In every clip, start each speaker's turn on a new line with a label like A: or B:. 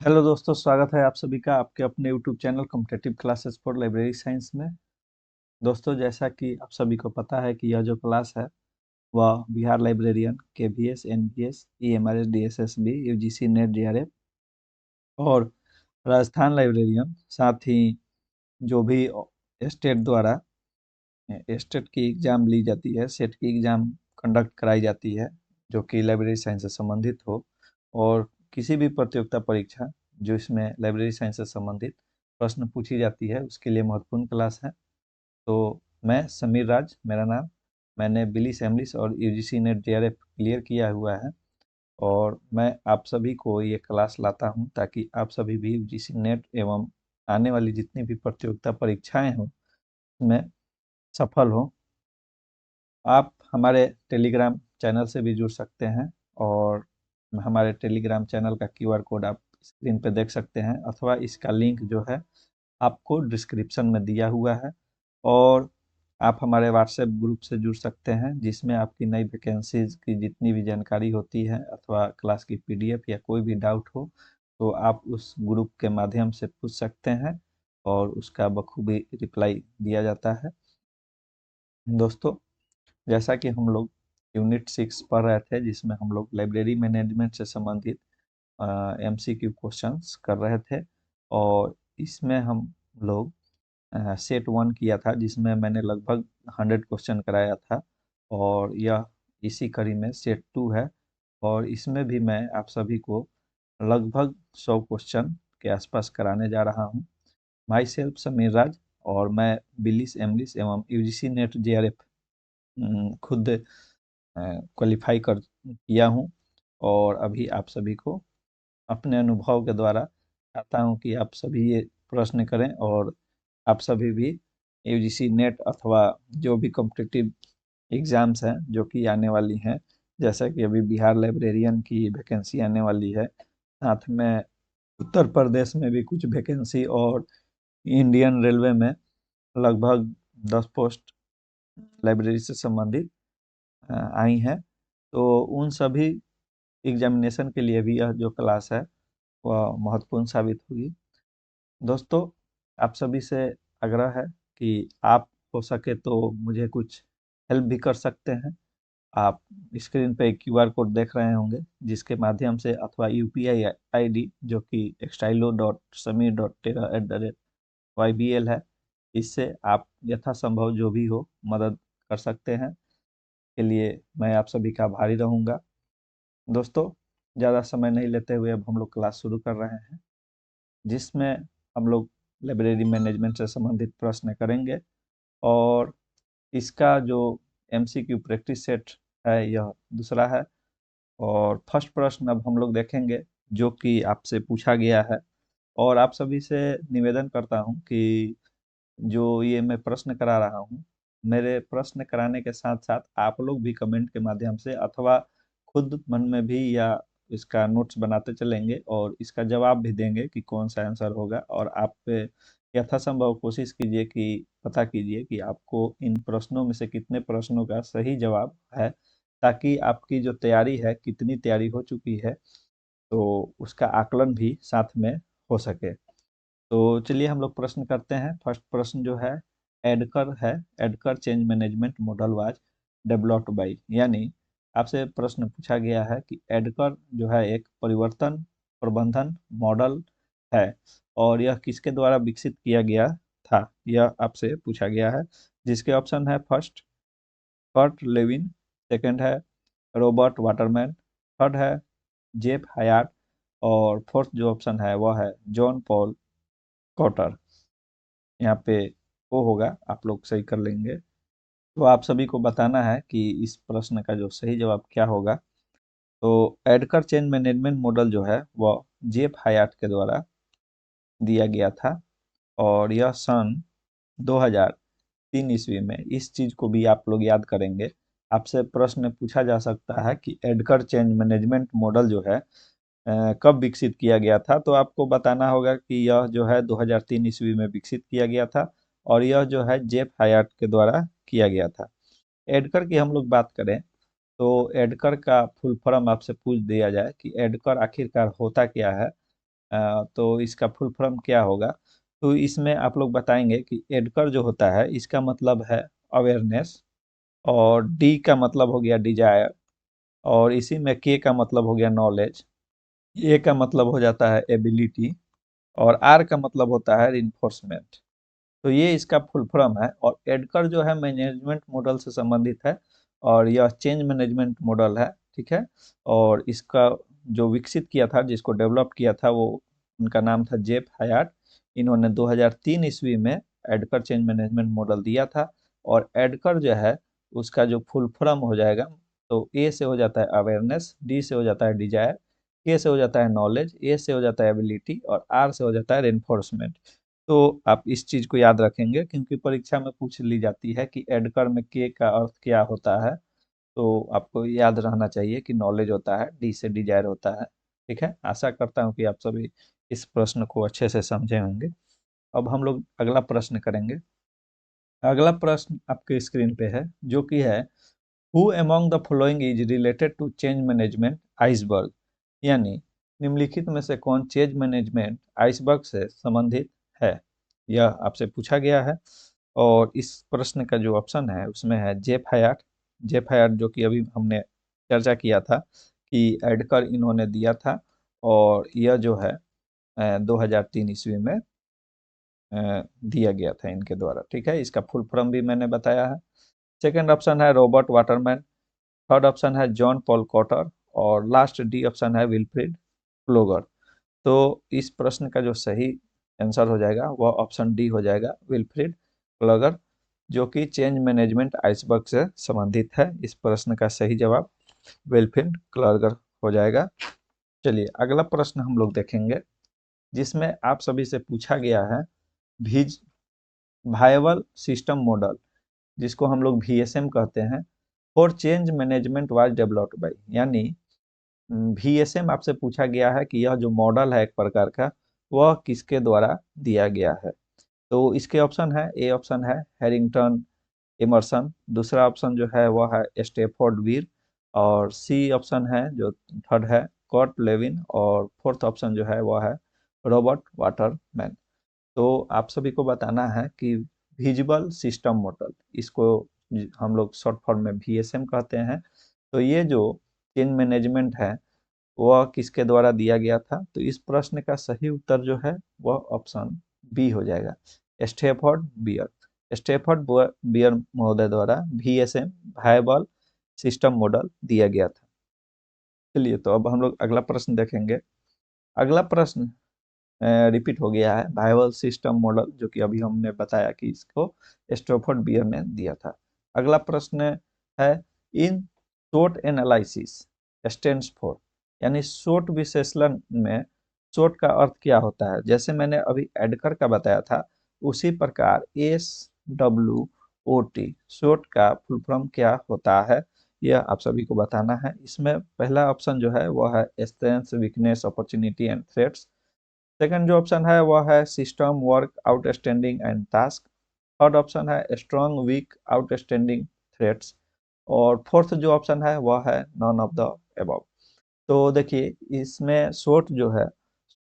A: Hello दोस्तों, स्वागत है आप सभी का आपके अपने YouTube channel competitive classes for library science में। दोस्तों, जैसा कि आप सभी को पता है कि यह जो क्लास है वह Bihar librarian KVS NVS EMRS DSSB UGC NET JRF और राजस्थान लाइब्रेरियन, साथ ही जो भी स्टेट द्वारा स्टेट की एग्जाम ली जाती है, सेट की एग्जाम कंडक्ट कराई जाती है जो कि लाइब्रेरी साइंस से संबंधित हो, और किसी भी प्रतियोगिता परीक्षा जो इसमें लाइब्रेरी साइंस से संबंधित प्रश्न पूछी जाती है उसके लिए महत्वपूर्ण क्लास है। तो मैं समीर राज मेरा नाम, मैंने बिलिस एमलिस और यूजीसी नेट जेआरएफ क्लियर किया हुआ है, और मैं आप सभी को ये क्लास लाता हूं ताकि आप सभी भी यूजीसी नेट एवं आने वाली जितनी भी प्रतियोगिता परीक्षाएं हों उसमें सफल हो। आप हमारे टेलीग्राम चैनल से भी जुड़ सकते हैं, और हमारे टेलीग्राम चैनल का क्यूआर कोड आप स्क्रीन पे देख सकते हैं, अथवा इसका लिंक जो है आपको डिस्क्रिप्शन में दिया हुआ है। और आप हमारे व्हाट्सएप ग्रुप से जुड़ सकते हैं जिसमें आपकी नई वैकेंसीज की जितनी भी जानकारी होती है अथवा क्लास की पीडीएफ या कोई भी डाउट हो तो आप उस ग्रुप के माध्यम से पूछ सकते हैं, और उसका बखूबी रिप्लाई दिया जाता है। दोस्तों, जैसा कि हम लोग यूनिट 6 पढ़ रहे थे जिसमें हम लोग लाइब्रेरी मैनेजमेंट से संबंधित एमसीक्यू क्वेश्चंस कर रहे थे, और इसमें हम लोग सेट 1 किया था जिसमें मैंने लगभग 100 क्वेश्चन कराया था, और यह इसी कड़ी में सेट 2 है, और इसमें भी मैं आप सभी को लगभग 100 क्वेश्चन के आसपास कराने जा रहा हूं। माई सेल्फ समीर राज, और मैं बिलिस एमलिस एवं यूजीसी नेट जेआरएफ खुद क्वालिफाई कर किया हूँ, और अभी आप सभी को अपने अनुभव के द्वारा चाहता हूँ कि आप सभी ये प्रश्न करें, और आप सभी भी यूजीसी नेट अथवा जो भी कॉम्पिटिटिव एग्जाम्स हैं जो कि आने वाली हैं, जैसा कि अभी बिहार लाइब्रेरियन की वैकेंसी आने वाली है, साथ में उत्तर प्रदेश में भी कुछ वैकेंसी, और इंडियन रेलवे में लगभग 10 पोस्ट लाइब्रेरी से संबंधित आई हैं। तो उन सभी एग्जामिनेशन के लिए भी यह जो क्लास है वह महत्वपूर्ण साबित होगी। दोस्तों, आप सभी से आग्रह है कि आप हो सके तो मुझे कुछ हेल्प भी कर सकते हैं। आप स्क्रीन पे क्यूआर कोड देख रहे होंगे जिसके माध्यम से, अथवा यूपीआई आईडी जो कि extilo.samir.tera@ybl है, इससे आप यथासंभव जो भी हो मदद कर सकते हैं। के लिए मैं आप सभी का आभारी रहूंगा। दोस्तों, ज़्यादा समय नहीं लेते हुए अब हम लोग क्लास शुरू कर रहे हैं, जिसमें हम लोग लाइब्रेरी मैनेजमेंट से संबंधित प्रश्न करेंगे, और इसका जो एमसीक्यू प्रैक्टिस सेट है यह दूसरा है। और फर्स्ट प्रश्न अब हम लोग देखेंगे जो कि आपसे पूछा गया है, और आप सभी से निवेदन करता हूं कि जो ये मैं प्रश्न करा रहा हूँ, मेरे प्रश्न कराने के साथ साथ आप लोग भी कमेंट के माध्यम से अथवा खुद मन में भी या इसका नोट्स बनाते चलेंगे और इसका जवाब भी देंगे कि कौन सा आंसर होगा, और आप पे यथासंभव कोशिश कीजिए कि पता कीजिए कि आपको इन प्रश्नों में से कितने प्रश्नों का सही जवाब है, ताकि आपकी जो तैयारी है कितनी तैयारी हो चुकी है तो उसका आकलन भी साथ में हो सके। तो चलिए हम लोग प्रश्न करते हैं। फर्स्ट प्रश्न जो है, एडकर है, ADKAR change management model was developed by, यानी आपसे प्रश्न पूछा गया है कि एडकर जो है एक परिवर्तन प्रबंधन मॉडल है, और यह किसके द्वारा विकसित किया गया था, यह आपसे पूछा गया है। जिसके ऑप्शन है, फर्स्ट कर्ट लेविन, सेकंड है रॉबर्ट वाटरमैन, थर्ड है जेफ हयाट, और फोर्थ जो ऑप्शन है वह है जॉन पॉल कॉटर। यहाँ पे वो होगा, आप लोग सही कर लेंगे। तो आप सभी को बताना है कि इस प्रश्न का जो सही जवाब क्या होगा। तो एडकर चेंज मैनेजमेंट मॉडल जो है वह जेफ हयाट के द्वारा दिया गया था, और यह सन 2003 ईस्वी में, इस चीज को भी आप लोग याद करेंगे। आपसे प्रश्न पूछा जा सकता है कि एडकर चेंज मैनेजमेंट मॉडल जो है कब विकसित किया गया था, तो आपको बताना होगा कि यह जो है 2003 ईस्वी में विकसित किया गया था, और यह जो है जेफ हयाट के द्वारा किया गया था। एडकर की हम लोग बात करें तो एडकर का फुल फॉर्म आपसे पूछ दिया जाए कि एडकर आखिरकार होता क्या है, तो इसका फुल फॉर्म क्या होगा? तो इसमें आप लोग बताएंगे कि एडकर जो होता है इसका मतलब है अवेयरनेस, और डी का मतलब हो गया डिजायर, और इसी में के का मतलब हो गया नॉलेज, ए का मतलब हो जाता है एबिलिटी, और आर का मतलब होता है इन्फोर्समेंट। तो ये इसका फुल फॉर्म है। और एडकर जो है मैनेजमेंट मॉडल से संबंधित है, और यह चेंज मैनेजमेंट मॉडल है, ठीक है। और इसका जो विकसित किया था, जिसको डेवलप किया था, वो उनका नाम था जेफ हायाट। इन्होंने 2003 ईस्वी में एडकर चेंज मैनेजमेंट मॉडल दिया था। और एडकर जो है उसका जो फुल फॉर्म हो जाएगा, तो ए से हो जाता है अवेयरनेस, डी से हो जाता है डिजायर, के से हो जाता है नॉलेज, ए से हो जाता है एबिलिटी, और आर से हो जाता है रेनफोर्समेंट। तो आप इस चीज को याद रखेंगे, क्योंकि परीक्षा में पूछ ली जाती है कि एडकर में के का अर्थ क्या होता है। तो आपको याद रहना चाहिए कि नॉलेज होता है, डी से डिजायर होता है। ठीक है, आशा करता हूँ कि आप सभी इस प्रश्न को अच्छे से समझे होंगे। अब हम लोग अगला प्रश्न करेंगे। अगला प्रश्न आपके स्क्रीन पे है, जो कि है who among the following is related to change management iceberg, यानी निम्नलिखित में से कौन चेंज मैनेजमेंट आइसबर्ग से संबंधित है, यह आपसे पूछा गया है। और इस प्रश्न का जो ऑप्शन है उसमें है जेफ हायाट। जेफ हायाट जो कि अभी हमने चर्चा किया था कि एडकर इन्होंने दिया था, और यह जो है 2003 ईस्वी में दिया गया था इनके द्वारा। ठीक है, इसका फुल फॉर्म भी मैंने बताया है। सेकंड ऑप्शन है रॉबर्ट वाटरमैन। थर्ड ऑप्शन है जॉन पॉल कॉटर। और लास्ट डी ऑप्शन है विल्फ्रेड क्लोगर। तो इस प्रश्न का जो सही आंसर हो जाएगा वह ऑप्शन डी हो जाएगा, विल्फ्रेड क्लोगर, जो कि चेंज मैनेजमेंट आइसबर्ग से संबंधित है। इस प्रश्न का सही जवाब विल्फ्रेड क्लोगर हो जाएगा। चलिए अगला प्रश्न हम लोग देखेंगे, जिसमें आप सभी से पूछा गया है भीज वायबल सिस्टम मॉडल, जिसको हम लोग VSM कहते हैं, for change management was developed by, यानी VSM आपसे पूछा गया है कि यह जो मॉडल है एक प्रकार का, वह किसके द्वारा दिया गया है। तो इसके ऑप्शन है, ए ऑप्शन है हैरिंगटन इमर्सन, दूसरा ऑप्शन जो है वह है स्टेफोर्ड वीर, और सी ऑप्शन है जो थर्ड है कर्ट लेविन, और फोर्थ ऑप्शन जो है वह है रॉबर्ट वाटरमैन। तो आप सभी को बताना है कि विजुअल सिस्टम मॉडल, इसको हम लोग शॉर्ट फॉर्म में VSM कहते हैं, तो ये जो चेंज मैनेजमेंट है वह किसके द्वारा दिया गया था। तो इस प्रश्न का सही उत्तर जो है वह ऑप्शन बी हो जाएगा, स्टेफोर्ड बियर। स्टेफोर्ड बियर महोदय द्वारा VSM वायबल सिस्टम मॉडल दिया गया था। चलिए तो अब हम लोग अगला प्रश्न देखेंगे। अगला प्रश्न रिपीट हो गया है, वायबल सिस्टम मॉडल, जो कि अभी हमने बताया कि इसको स्टैफोर्ड बियर ने दिया था। अगला प्रश्न है in short analysis stands for, यानी शॉर्ट विश्लेषण में शॉर्ट का अर्थ क्या होता है। जैसे मैंने अभी एडकर का बताया था, उसी प्रकार SWOT शॉर्ट का फुल फॉर्म क्या होता है, यह आप सभी को बताना है। इसमें पहला ऑप्शन जो है वह है strength, weakness, opportunity and threats. Second जो ऑप्शन है वह है system, work, outstanding and task. Third option है स्ट्रॉन्ग, वीक, आउटस्टैंडिंग, थ्रेट्स। और फोर्थ जो ऑप्शन है वह है नॉन ऑफ द अबव। तो देखिए इसमें शॉर्ट जो है,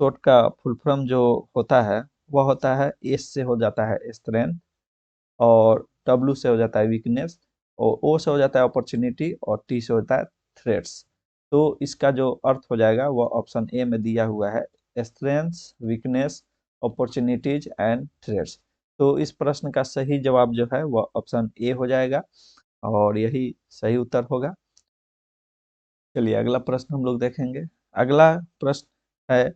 A: शॉर्ट का फुल फॉर्म जो होता है वह होता है एस से हो जाता है स्ट्रेंथ, और डब्ल्यू से हो जाता है वीकनेस, और ओ से हो जाता है अपॉर्चुनिटी, और टी से होता है थ्रेट्स। तो इसका जो अर्थ हो जाएगा वह ऑप्शन ए में दिया हुआ है, strengths, weakness, opportunities and threats. तो इस प्रश्न का सही जवाब जो है वह ऑप्शन ए हो जाएगा, और यही सही उत्तर होगा। चलिए अगला प्रश्न हम लोग देखेंगे। अगला प्रश्न है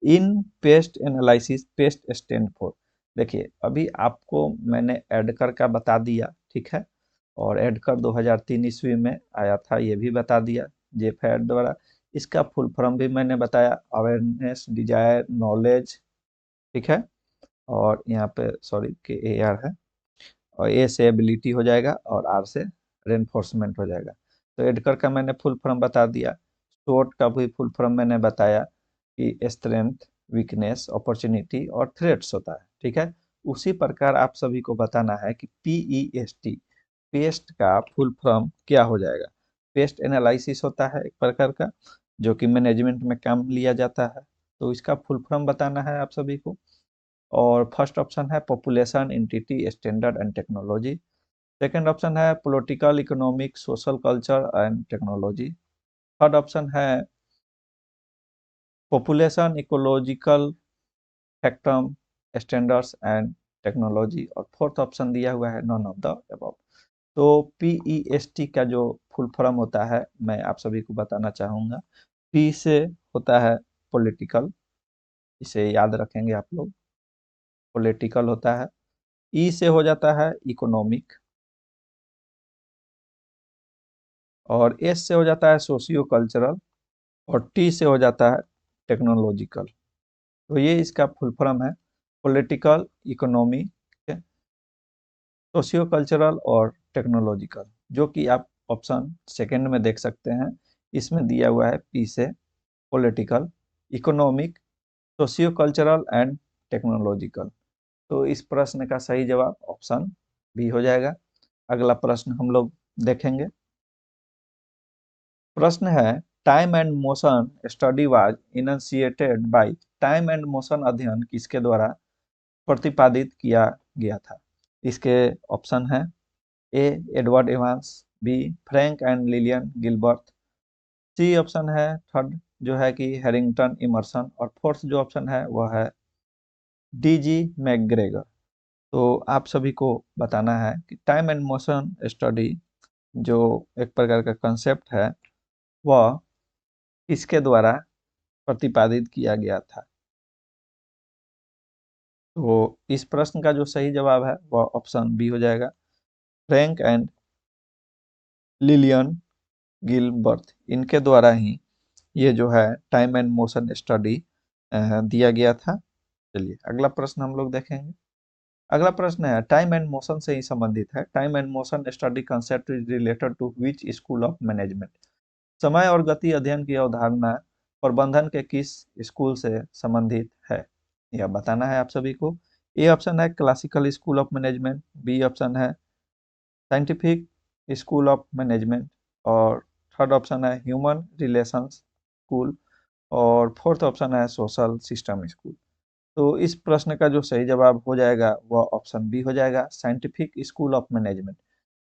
A: in PEST analysis PEST stand for. देखिए अभी आपको मैंने एडकर का बता दिया, ठीक है, और एडकर 2003 ईस्वी में आया था ये भी बता दिया जेफेड द्वारा। इसका फुल फॉर्म भी मैंने बताया, अवेयरनेस, डिजायर, नॉलेज, ठीक है। और यहाँ पे सॉरी के AR है, और ए से एबिलिटी हो जाएगा, और आर से रेनफोर्समेंट हो जाएगा। तो एडकर का मैंने फुल फॉर्म बता दिया। शॉर्ट का भी फुल फॉर्म मैंने बताया कि स्ट्रेंथ, वीकनेस, अपॉर्चुनिटी और थ्रेट्स होता है, ठीक है। उसी प्रकार आप सभी को बताना है कि PEST पेस्ट का फुल फॉर्म क्या हो जाएगा। पेस्ट एनालिसिस होता है एक प्रकार का, जो कि मैनेजमेंट में काम लिया जाता है। तो इसका फुल फॉर्म बताना है आप सभी को। और फर्स्ट ऑप्शन है population, entity, standard and technology. Second option है political, economic, social, culture and technology. Third option है population, ecological factum, standards and technology. और फोर्थ ऑप्शन दिया हुआ है नॉन ऑफ द अबव। तो PEST का जो फुल फॉर्म होता है मैं आप सभी को बताना चाहूँगा। P से होता है पॉलिटिकल, इसे याद रखेंगे आप लोग, पॉलिटिकल होता है। E से हो जाता है इकोनॉमिक, और S से हो जाता है सोशियो कल्चरल, और T से हो जाता है टेक्नोलॉजिकल। तो ये इसका फुल फॉर्म है, पॉलिटिकल, इकोनॉमी, सोशियो कल्चरल और टेक्नोलॉजिकल, जो कि आप ऑप्शन सेकंड में देख सकते हैं। इसमें दिया हुआ है P से political, economic, socio cultural and technological. तो इस प्रश्न का सही जवाब ऑप्शन बी हो जाएगा। अगला प्रश्न हम लोग देखेंगे। प्रश्न है time and motion study was initiated by. Time and motion अध्ययन किसके द्वारा प्रतिपादित किया गया था? इसके ऑप्शन है A Edward Evans, B Frank and Lillian Gilbert, C option है थर्ड जो है कि हैरिंगटन इमर्सन, और फोर्थ जो ऑप्शन है वह है DG मैकग्रेगर। तो आप सभी को बताना है कि टाइम एंड मोशन स्टडी जो एक प्रकार का कंसेप्ट है वह किसके द्वारा प्रतिपादित किया गया था। तो इस प्रश्न का जो सही जवाब है वह ऑप्शन बी हो जाएगा, फ्रैंक एंड लिलियन गिलबर्ट। इनके द्वारा ही ये जो है टाइम एंड मोशन स्टडी दिया गया था। चलिए अगला प्रश्न हम लोग देखेंगे। अगला प्रश्न है टाइम एंड मोशन से ही संबंधित है। Time and motion study concept is related to which school of management. समय और गति अध्ययन की अवधारणा प्रबंधन के किस स्कूल से संबंधित है, यह बताना है आप सभी को। ए ऑप्शन है classical school of management, B option है साइंटिफिक स्कूल ऑफ मैनेजमेंट, और थर्ड ऑप्शन है ह्यूमन रिलेशंस स्कूल, और फोर्थ ऑप्शन है सोशल सिस्टम स्कूल। तो इस प्रश्न का जो सही जवाब हो जाएगा वह ऑप्शन बी हो जाएगा, scientific school of management.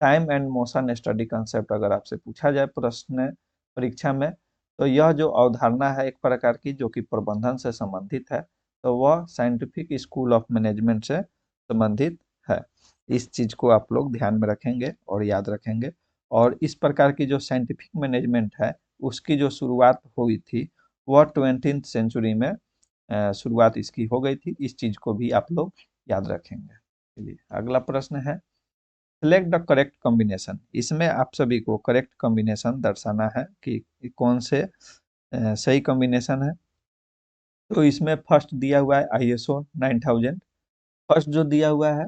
A: Time and motion study concept अगर आपसे पूछा जाए प्रश्न परीक्षा में, तो यह जो अवधारणा है एक प्रकार की जो कि प्रबंधन से संबंधित है, तो वह साइंटिफिक स्कूल ऑफ मैनेजमेंट से संबंधित है। इस चीज को आप लोग ध्यान में रखेंगे और याद रखेंगे। और इस प्रकार की जो साइंटिफिक मैनेजमेंट है उसकी जो शुरुआत हुई थी वह 20th सेंचुरी में शुरुआत इसकी हो गई थी। इस चीज को भी आप लोग याद रखेंगे। चलिए अगला प्रश्न है सिलेक्ट द करेक्ट कॉम्बिनेशन। इसमें आप सभी को करेक्ट कॉम्बिनेशन दर्शाना है कि कौन से सही कॉम्बिनेशन है। तो इसमें फर्स्ट दिया हुआ है ISO 9000। फर्स्ट जो दिया हुआ है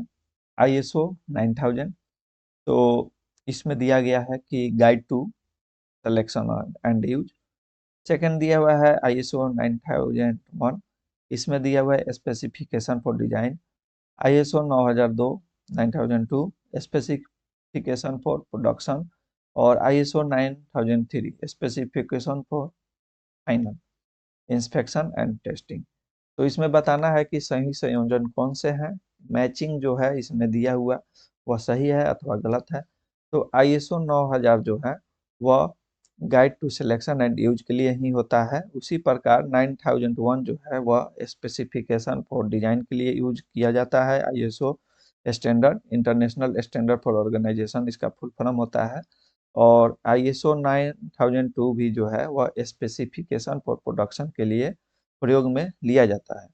A: ISO 9000, तो इसमें दिया गया है कि guide to selection and use. Second दिया हुआ है ISO 9001। इसमें दिया हुआ है specification for design. ISO 9002 9002 specification for production, और ISO 9003 specification for final inspection and testing. तो इसमें बताना है कि सही संयोजन कौन से हैं। मैचिंग जो है इसमें दिया हुआ वह सही है अथवा गलत है। तो ISO 9000 जो है वह guide to selection and use के लिए ही होता है। उसी प्रकार 9001 जो है वह स्पेसिफिकेशन फॉर डिजाइन के लिए यूज किया जाता है। ISO standard, international standard for organization इसका फुल फॉर्म होता है। और ISO 9002 भी जो है वह स्पेसिफिकेशन फॉर प्रोडक्शन के लिए प्रयोग में लिया जाता है।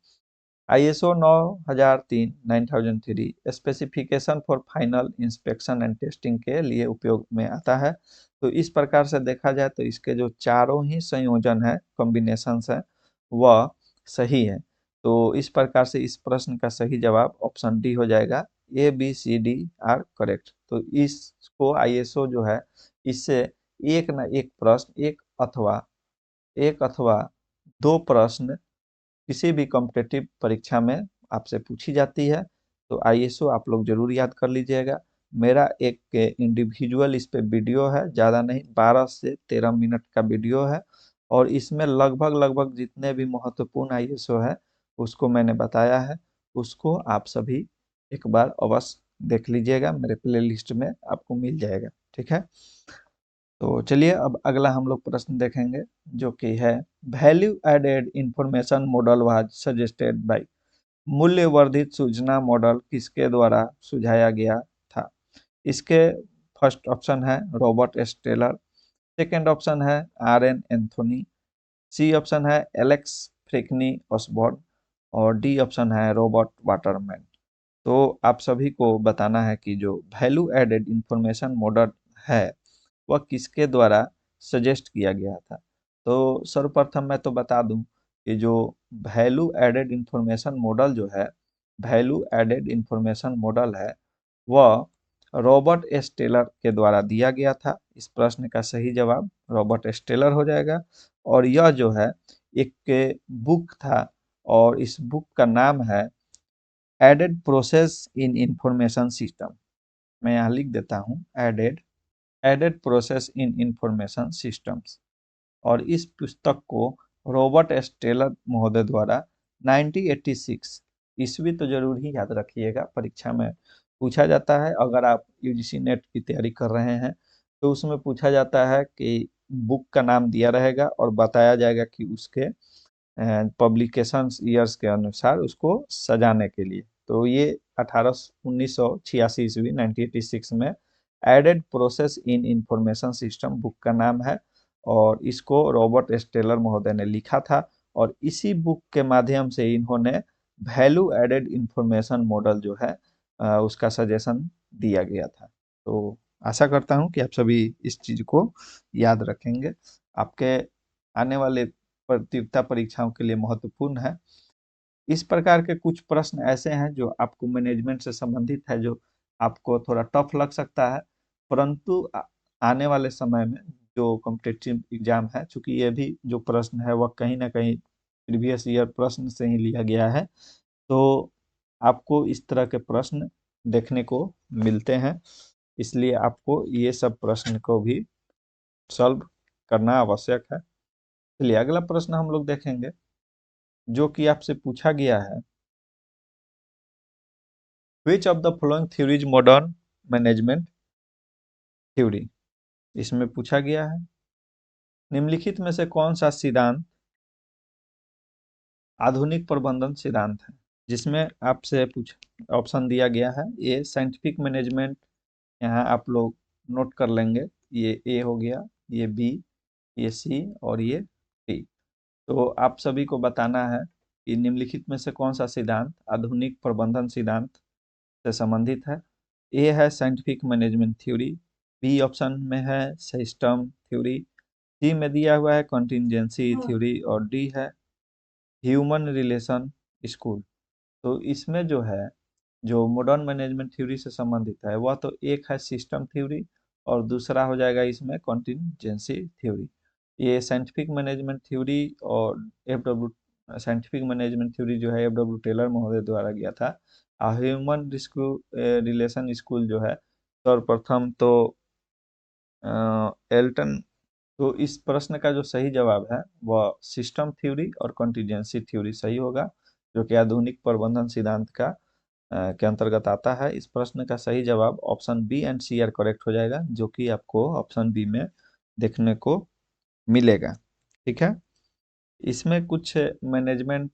A: ISO 9003 9003 specification for final inspection and testing के लिए उपयोग में आता है। तो इस प्रकार से देखा जाए तो इसके जो चारों ही संयोजन है, कॉम्बिनेशंस है, वह सही है। तो इस प्रकार से इस प्रश्न का सही जवाब ऑप्शन डी हो जाएगा। ABCD are correct. तो इसको ISO जो है इससे एक ना एक प्रश्न, एक अथवा दो प्रश्न किसी भी कॉम्पिटिटिव परीक्षा में आपसे पूछी जाती है। तो ISO आप लोग जरूर याद कर लीजिएगा। मेरा एक इंडिविजुअल इस पे वीडियो है, ज़्यादा नहीं, 12 से 13 मिनट का वीडियो है। और इसमें लगभग लगभग जितने भी महत्वपूर्ण आईएसओ है उसको मैंने बताया है, उसको आप सभी एक बार अवश्य देख लीजिएगा, मेरे प्लेलिस्ट में आपको मिल जाएगा। ठीक है, तो चलिए अब अगला हम लोग प्रश्न देखेंगे, जो कि है value added information model was suggested by. मूल्य वर्धित सूचना मॉडल किसके द्वारा सुझाया गया था? इसके फर्स्ट ऑप्शन है रॉबर्ट स्टेलर, सेकंड ऑप्शन है R N Anthony, C option है एलेक्स फ्रिकनी ऑसबॉर्न और डी ऑप्शन है रॉबर्ट वाटरमैन। तो आप सभी को बताना है कि जो वैल्यू एडेड इंफॉर्मेशन मॉडल है वह किसके द्वारा सजेस्ट किया गया था। तो सर्वप्रथम मैं तो बता दूं कि जो वैल्यू एडेड इंफॉर्मेशन मॉडल जो है, वैल्यू एडेड इंफॉर्मेशन मॉडल है, वह रॉबर्ट स्टेलर के द्वारा दिया गया था। इस प्रश्न का सही जवाब रॉबर्ट स्टेलर हो जाएगा। और यह जो है एक बुक था और इस बुक का नाम है added process in information system. मैं यहाँ लिख देता हूँ added added process in information systems. और इस पुस्तक को रॉबर्ट स्टेलर महोदय द्वारा 1986 ईस्वी, तो जरूर ही याद रखिएगा, परीक्षा में पूछा जाता है। अगर आप यूजीसी नेट की तैयारी कर रहे हैं तो उसमें पूछा जाता है कि बुक का नाम दिया रहेगा और बताया जाएगा कि उसके पब्लिकेशन ईयर्स के अनुसार उसको सजाने के लिए। तो ये 1986 ईस्वी 1986 में added process in information system book का नाम है और इसको रॉबर्ट स्टेलर महोदय ने लिखा था। और इसी बुक के माध्यम से इन्होंने वैल्यू एडेड इंफॉर्मेशन मॉडल जो है उसका सजेशन दिया गया था। तो आशा करता हूं कि आप सभी इस चीज को याद रखेंगे, आपके आने वाले प्रतियोगिता परीक्षाओं के लिए महत्वपूर्ण है। इस प्रकार के कुछ प्रश्न ऐसे हैं जो आपको मैनेजमेंट से संबंधित है, जो आपको थोड़ा टफ लग सकता है, परंतु आने वाले समय में जो कॉम्पिटिटिव एग्जाम है, चूंकि ये भी जो प्रश्न है वह कहीं ना कहीं प्रीवियस ईयर प्रश्न से ही लिया गया है, तो आपको इस तरह के प्रश्न देखने को मिलते हैं। इसलिए आपको ये सब प्रश्न को भी सॉल्व करना आवश्यक है। चलिए अगला प्रश्न हम लोग देखेंगे, जो कि आपसे पूछा गया है which of the following theories modern management theory. इसमें पूछा गया है निम्नलिखित में से कौन सा सिद्धांत आधुनिक प्रबंधन सिद्धांत है। जिसमें आपसे पूछ ऑप्शन दिया गया है ए साइंटिफिक मैनेजमेंट, यहाँ आप लोग नोट कर लेंगे, ये ए हो गया, ये बी, ये सी और ये डी। तो आप सभी को बताना है कि निम्नलिखित में से कौन सा सिद्धांत आधुनिक प्रबंधन सिद्धांत से संबंधित है। ए है scientific management theory, B option में है सिस्टम थ्योरी, सी में दिया हुआ है कॉन्टिजेंसी थ्योरी और डी है ह्यूमन रिलेशन स्कूल। तो इसमें जो है जो मॉडर्न मैनेजमेंट थ्योरी से संबंधित है वह तो एक है सिस्टम थ्योरी और दूसरा हो जाएगा इसमें कॉन्टिजेंसी थ्योरी। ये साइंटिफिक मैनेजमेंट थ्योरी और F W scientific management theory जो है एफ डब्ल्यू टेलर महोदय द्वारा गया था। ह्यूमन रिलेशन स्कूल जो है सर्वप्रथम तो एल्टन। तो इस प्रश्न का जो सही जवाब है वह सिस्टम थ्योरी और कॉन्टिजेंसी थ्योरी सही होगा, जो कि आधुनिक प्रबंधन सिद्धांत का के अंतर्गत आता है। इस प्रश्न का सही जवाब option B and C are correct हो जाएगा, जो कि आपको ऑप्शन बी में देखने को मिलेगा। ठीक है, इसमें कुछ मैनेजमेंट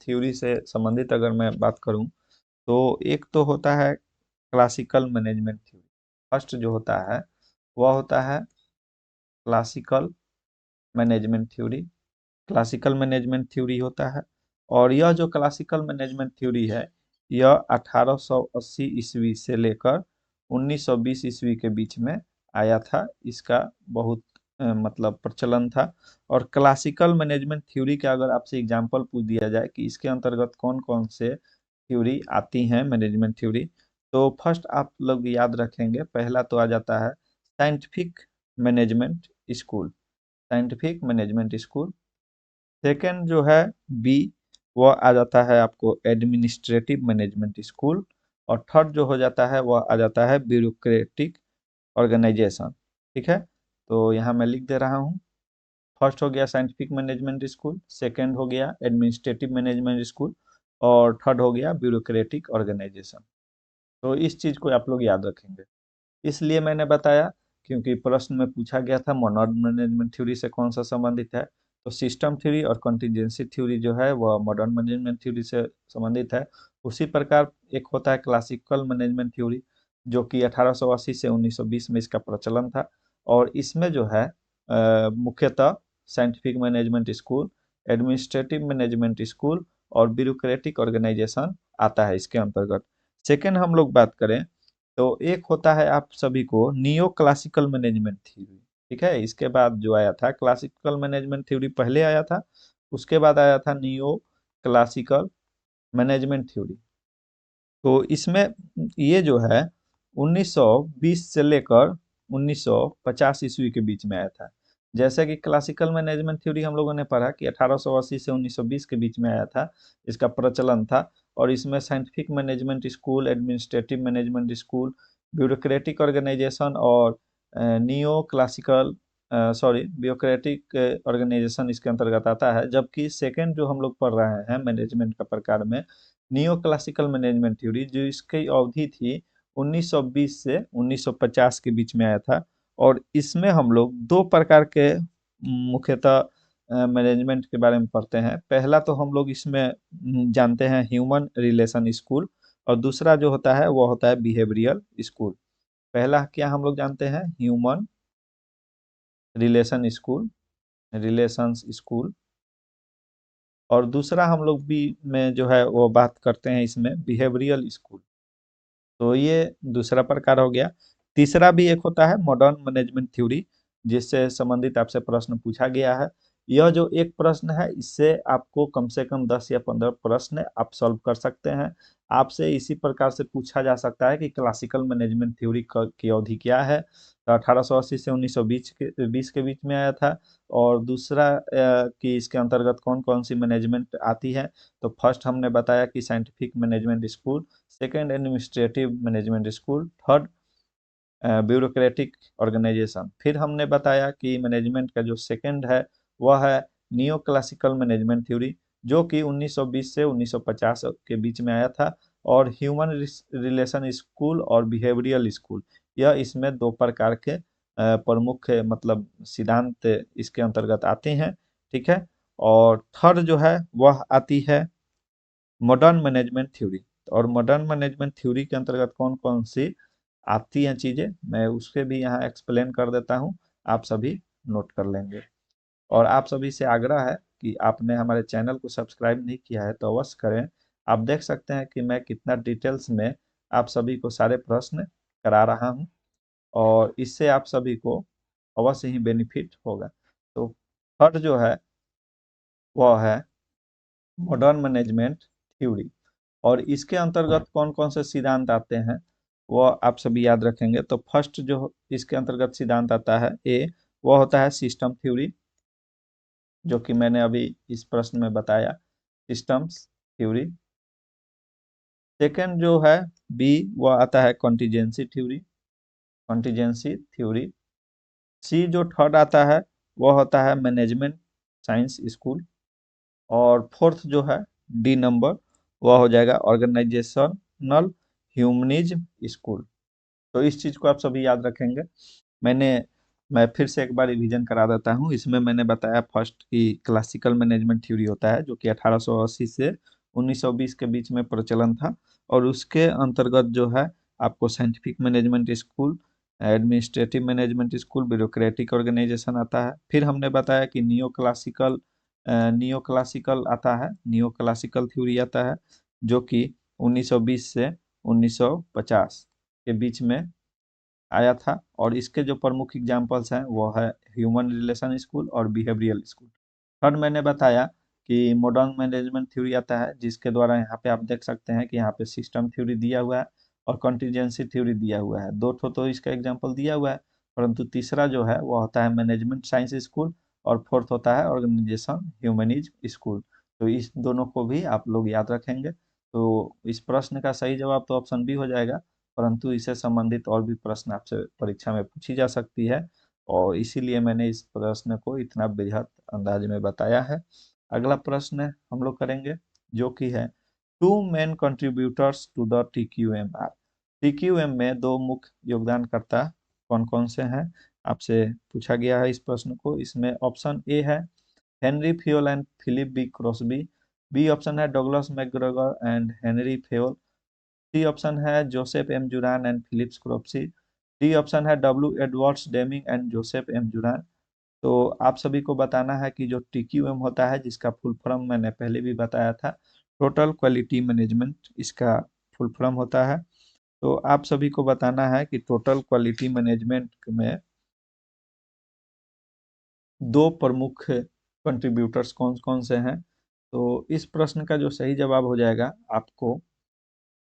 A: थ्योरी से संबंधित अगर मैं बात करूं तो एक तो होता है क्लासिकल मैनेजमेंट थ्योरी। फर्स्ट जो होता है वह होता है classical management theory. Classical management theory होता है और यह जो क्लासिकल मैनेजमेंट थ्योरी है यह 1880 ईस्वी से लेकर 1920 ईस्वी के बीच में आया था। इसका बहुत मतलब प्रचलन था। और क्लासिकल मैनेजमेंट थ्योरी का अगर आपसे एग्जांपल पूछ दिया जाए कि इसके अंतर्गत कौन कौन से थ्योरी आती हैं मैनेजमेंट थ्योरी, तो फर्स्ट आप लोग याद रखेंगे, पहला तो आ जाता है scientific management school, scientific management school. Second जो है बी, वह आ जाता है आपको एडमिनिस्ट्रेटिव मैनेजमेंट स्कूल। और थर्ड जो हो जाता है वह आ जाता है ब्यूरोक्रेटिक ऑर्गेनाइजेशन। ठीक है, तो यहाँ मैं लिख दे रहा हूँ फर्स्ट हो गया साइंटिफिक मैनेजमेंट स्कूल, सेकंड हो गया एडमिनिस्ट्रेटिव मैनेजमेंट स्कूल, और थर्ड हो गया ब्यूरोक्रेटिक ऑर्गेनाइजेशन। तो इस चीज़ को आप लोग याद रखेंगे। इसलिए मैंने बताया क्योंकि प्रश्न में पूछा गया था मॉडर्न मैनेजमेंट थ्योरी से कौन सा संबंधित है। तो सिस्टम थ्योरी और कंटीजेंसी थ्योरी जो है वह मॉडर्न मैनेजमेंट थ्योरी से संबंधित है। उसी प्रकार एक होता है क्लासिकल मैनेजमेंट थ्योरी, जो कि 1880 से 1920 में इसका प्रचलन था। और इसमें जो है मुख्यतः scientific management school, administrative management school और ब्यूरोक्रेटिक ऑर्गेनाइजेशन आता है इसके अंतर्गत। सेकेंड हम लोग बात करें तो एक होता है आप सभी को नियो क्लासिकल मैनेजमेंट थ्योरी। ठीक है, इसके बाद जो आया था क्लासिकल मैनेजमेंट थ्योरी पहले आया था, उसके बाद आया था नियो क्लासिकल मैनेजमेंट थ्योरी। तो इसमें ये जो है 1920 से लेकर 1950 ईस्वी के बीच में आया था। जैसे कि क्लासिकल मैनेजमेंट थ्योरी हम लोगों ने पढ़ा कि 1880 से 1920 के बीच में आया था, इसका प्रचलन था। और इसमें scientific management school, administrative management school, bureaucratic organization और नियो क्लासिकल ब्यूरोक्रेटिक ऑर्गेनाइजेशन इसके अंतर्गत आता है। जबकि सेकेंड जो हम लोग पढ़ रहे हैं मैनेजमेंट का प्रकार में नियो क्लासिकल मैनेजमेंट थ्योरी, जो इसकी अवधि थी 1920 से 1950 के बीच में आया था। और इसमें हम लोग दो प्रकार के मुख्यतः मैनेजमेंट के बारे में पढ़ते हैं। पहला तो हम लोग इसमें जानते हैं ह्यूमन रिलेशन स्कूल, और दूसरा जो होता है वो होता है बिहेवियरल स्कूल। पहला क्या हम लोग जानते हैं, ह्यूमन रिलेशंस स्कूल, और दूसरा हम लोग भी में जो है वो बात करते हैं इसमें बिहेवियरल स्कूल। तो ये दूसरा प्रकार हो गया। तीसरा भी एक होता है मॉडर्न मैनेजमेंट थ्योरी, जिससे संबंधित आपसे प्रश्न पूछा गया है। यह जो एक प्रश्न है इससे आपको कम से कम 10 या 15 प्रश्न आप सॉल्व कर सकते हैं। आपसे इसी प्रकार से पूछा जा सकता है कि क्लासिकल मैनेजमेंट थ्योरी की अवधि क्या है। तो 1880 से 1920 के बीच में आया था। और दूसरा कि इसके अंतर्गत कौन कौन सी मैनेजमेंट आती है। तो फर्स्ट हमने बताया कि scientific management school, second administrative management school, third bureaucratic organization. फिर हमने बताया कि मैनेजमेंट का जो सेकंड है वह है नियो क्लासिकल मैनेजमेंट थ्योरी, जो कि 1920 से 1950 के बीच में आया था। और ह्यूमन रिलेशन स्कूल और बिहेवियरल स्कूल, यह इसमें दो प्रकार के प्रमुख मतलब सिद्धांत इसके अंतर्गत आते हैं। ठीक है, और थर्ड जो है वह आती है मॉडर्न मैनेजमेंट थ्योरी। और मॉडर्न मैनेजमेंट थ्योरी के अंतर्गत कौन कौन सी आती हैं चीज़ें, मैं उसके भी यहाँ एक्सप्लेन कर देता हूँ, आप सभी नोट कर लेंगे। और आप सभी से आग्रह है कि आपने हमारे चैनल को सब्सक्राइब नहीं किया है तो अवश्य करें। आप देख सकते हैं कि मैं कितना डिटेल्स में आप सभी को सारे प्रश्न करा रहा हूँ, और इससे आप सभी को अवश्य ही बेनिफिट होगा। तो थर्ड जो है वह है मॉडर्न मैनेजमेंट थ्योरी। और इसके अंतर्गत कौन कौन से सिद्धांत आते हैं वो आप सभी याद रखेंगे। तो फर्स्ट जो इसके अंतर्गत सिद्धांत आता है ए, वो होता है सिस्टम थ्योरी, जो कि मैंने अभी इस प्रश्न में बताया, सिस्टम्स थ्योरी। सेकंड जो है बी, वो आता है कॉन्टीजेंसी थ्योरी। सी जो थर्ड आता है वो होता है मैनेजमेंट साइंस स्कूल। और फोर्थ जो है डी नंबर, वह हो जाएगा ऑर्गेनाइजेशनल ह्यूमनिज्म स्कूल। तो इस चीज़ को आप सभी याद रखेंगे। मैंने मैं फिर से एक बार रिवीजन करा देता हूँ। इसमें मैंने बताया फर्स्ट कि क्लासिकल मैनेजमेंट थ्योरी होता है, जो कि 1880 से 1920 के बीच में प्रचलन था। और उसके अंतर्गत जो है आपको scientific management school, administrative management school, bureaucratic organization आता है। फिर हमने बताया कि नियो क्लासिकल आता है, नियो क्लासिकल थ्योरी आता है, जो कि 1920 से 1950 के बीच में आया था। और इसके जो प्रमुख एग्जाम्पल्स हैं वो है ह्यूमन रिलेशन स्कूल और बिहेवियरल स्कूल। थर्ड मैंने बताया कि मॉडर्न मैनेजमेंट थ्योरी आता है, जिसके द्वारा यहाँ पे आप देख सकते हैं कि यहाँ पे सिस्टम थ्योरी दिया हुआ है और कंटीजेंसी थ्योरी दिया हुआ है। दो ठो तो इसका एग्जाम्पल दिया हुआ है, परंतु तीसरा जो है वो होता है मैनेजमेंट साइंस स्कूल, और फोर्थ होता है ऑर्गेनाइजेशन ह्यूमनिज्म स्कूल। तो इस दोनों को भी आप लोग याद रखेंगे। तो इस प्रश्न का सही जवाब तो ऑप्शन बी हो जाएगा, परंतु इससे संबंधित और भी प्रश्न आपसे परीक्षा में पूछी जा सकती है। और इसीलिए मैंने इस प्रश्न को इतना बेहद अंदाज में बताया है। अगला प्रश्न हम लोग करेंगे जो कि है two main contributors to the TQM are. TQM में दो मुख्य योगदानकर्ता कौन कौन से हैं, आपसे पूछा गया है इस प्रश्न को। इसमें ऑप्शन ए है Henry Fayol and Philip B Crosby, B option है Douglas McGregor and Henri Fayol, C option है Joseph M Juran and Philips Crosby, D option है W Edwards Deming and Joseph M Juran. तो आप सभी को बताना है कि जो TQM होता है, जिसका फुल फॉर्म मैंने पहले भी बताया था, टोटल क्वालिटी मैनेजमेंट इसका फुल फॉर्म होता है। तो आप सभी को बताना है कि टोटल क्वालिटी मैनेजमेंट में दो प्रमुख कंट्रीब्यूटर्स कौन कौन से हैं। तो इस प्रश्न का जो सही जवाब हो जाएगा, आपको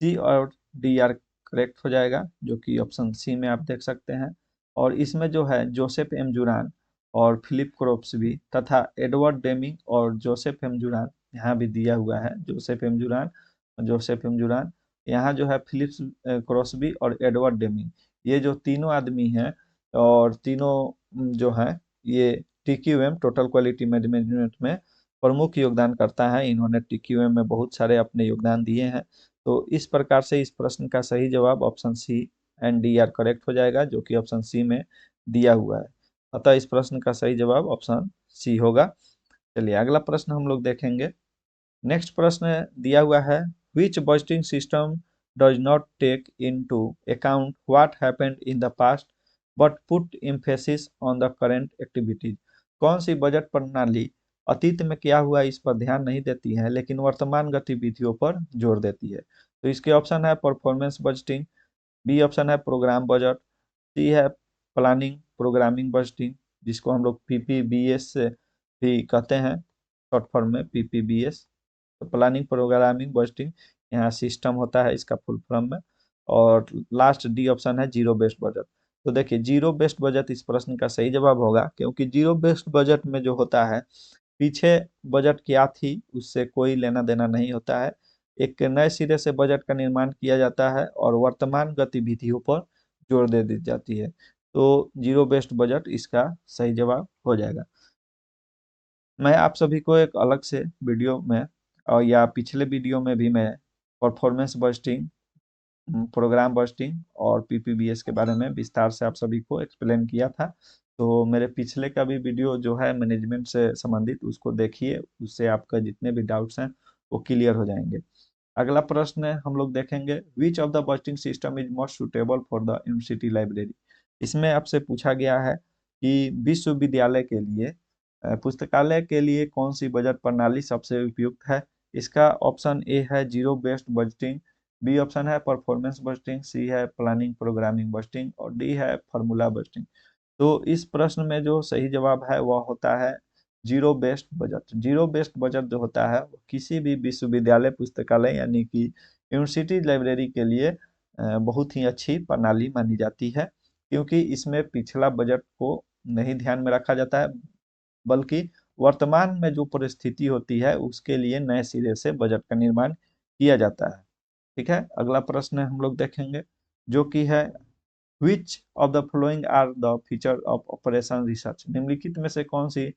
A: सी और डी आर करेक्ट हो जाएगा, जो कि ऑप्शन सी में आप देख सकते हैं। और इसमें जो है जोसेफ एम जुरान और फिलिप क्रॉप्सबी तथा एडवर्ड डेमिंग और जोसेफ एम जुरान, यहाँ भी दिया हुआ है जोसेफ एम जुरान, जोसेफ एम जुरान, यहाँ जो है फिलिप्स क्रॉस्बी और एडवर्ड डेमिंग, ये जो तीनों आदमी हैं और तीनों जो हैं ये TQM टोटल क्वालिटी मैनेजमेंट में प्रमुख योगदान करता है। इन्होंने TQM में बहुत सारे अपने योगदान दिए हैं। तो इस प्रकार से इस प्रश्न का सही जवाब option C and D are correct हो जाएगा, जो कि ऑप्शन सी में दिया हुआ है। अतः इस प्रश्न का सही जवाब ऑप्शन सी होगा। चलिए अगला प्रश्न हम लोग देखेंगे। नेक्स्ट प्रश्न दिया हुआ है which budgeting system does not take into account what happened in the past but put emphasis on the current activities. कौन सी बजट प्रणाली अतीत में क्या हुआ इस पर ध्यान नहीं देती है लेकिन वर्तमान गतिविधियों पर जोर देती है। तो इसके ऑप्शन है परफॉर्मेंस बजटिंग, बी ऑप्शन है प्रोग्राम बजट, सी है प्लानिंग प्रोग्रामिंग बजटिंग, जिसको हम लोग PPBS से भी कहते हैं, शॉर्ट फॉर्म में PPBS। तो प्लानिंग प्रोग्रामिंग बजटिंग यहाँ सिस्टम होता है इसका फुल फॉर्म में। और लास्ट डी ऑप्शन है जीरो बेस्ड बजट। तो देखिए जीरो बेस्ड बजट इस प्रश्न का सही जवाब होगा, क्योंकि जीरो बेस्ड बजट में जो होता है पीछे बजट क्या थी उससे कोई लेना देना नहीं होता है। एक नए सिरे से बजट का निर्माण किया जाता है और वर्तमान गतिविधियों पर जोर दे दी जाती है। तो जीरो बेस्ड बजट इसका सही जवाब हो जाएगा। मैं आप सभी को एक अलग से वीडियो में और या पिछले वीडियो में भी मैं परफॉर्मेंस बस्टिंग, प्रोग्राम बस्टिंग और PPBS के बारे में विस्तार से आप सभी को एक्सप्लेन किया था। तो मेरे पिछले का भी वीडियो जो है मैनेजमेंट से संबंधित, उसको देखिए, उससे आपका जितने भी डाउट्स हैं वो क्लियर हो जाएंगे। अगला प्रश्न हम लोग देखेंगे which of the budgeting system is most suitable for the university library. इसमें आपसे पूछा गया है कि विश्वविद्यालय के लिए पुस्तकालय के लिए कौन सी बजट प्रणाली सबसे उपयुक्त है। इसका ऑप्शन ए है zero based budgeting, B option है परफॉर्मेंस बजटिंग, सी है प्लानिंग प्रोग्रामिंग बजटिंग और डी है फार्मूला बजटिंग। तो इस प्रश्न में जो सही जवाब है वह होता है zero based budget. Zero based budget जो होता है वो किसी भी विश्वविद्यालय पुस्तकालय यानी कि यूनिवर्सिटी लाइब्रेरी के लिए बहुत ही अच्छी प्रणाली मानी जाती है, क्योंकि इसमें पिछला बजट को नहीं ध्यान में रखा जाता है, बल्कि वर्तमान में जो परिस्थिति होती है उसके लिए नए सिरे से बजट का निर्माण किया जाता है। ठीक है, अगला प्रश्न हम लोग देखेंगे जो कि है which of the following are the feature of operation research. निम्नलिखित में से कौन सी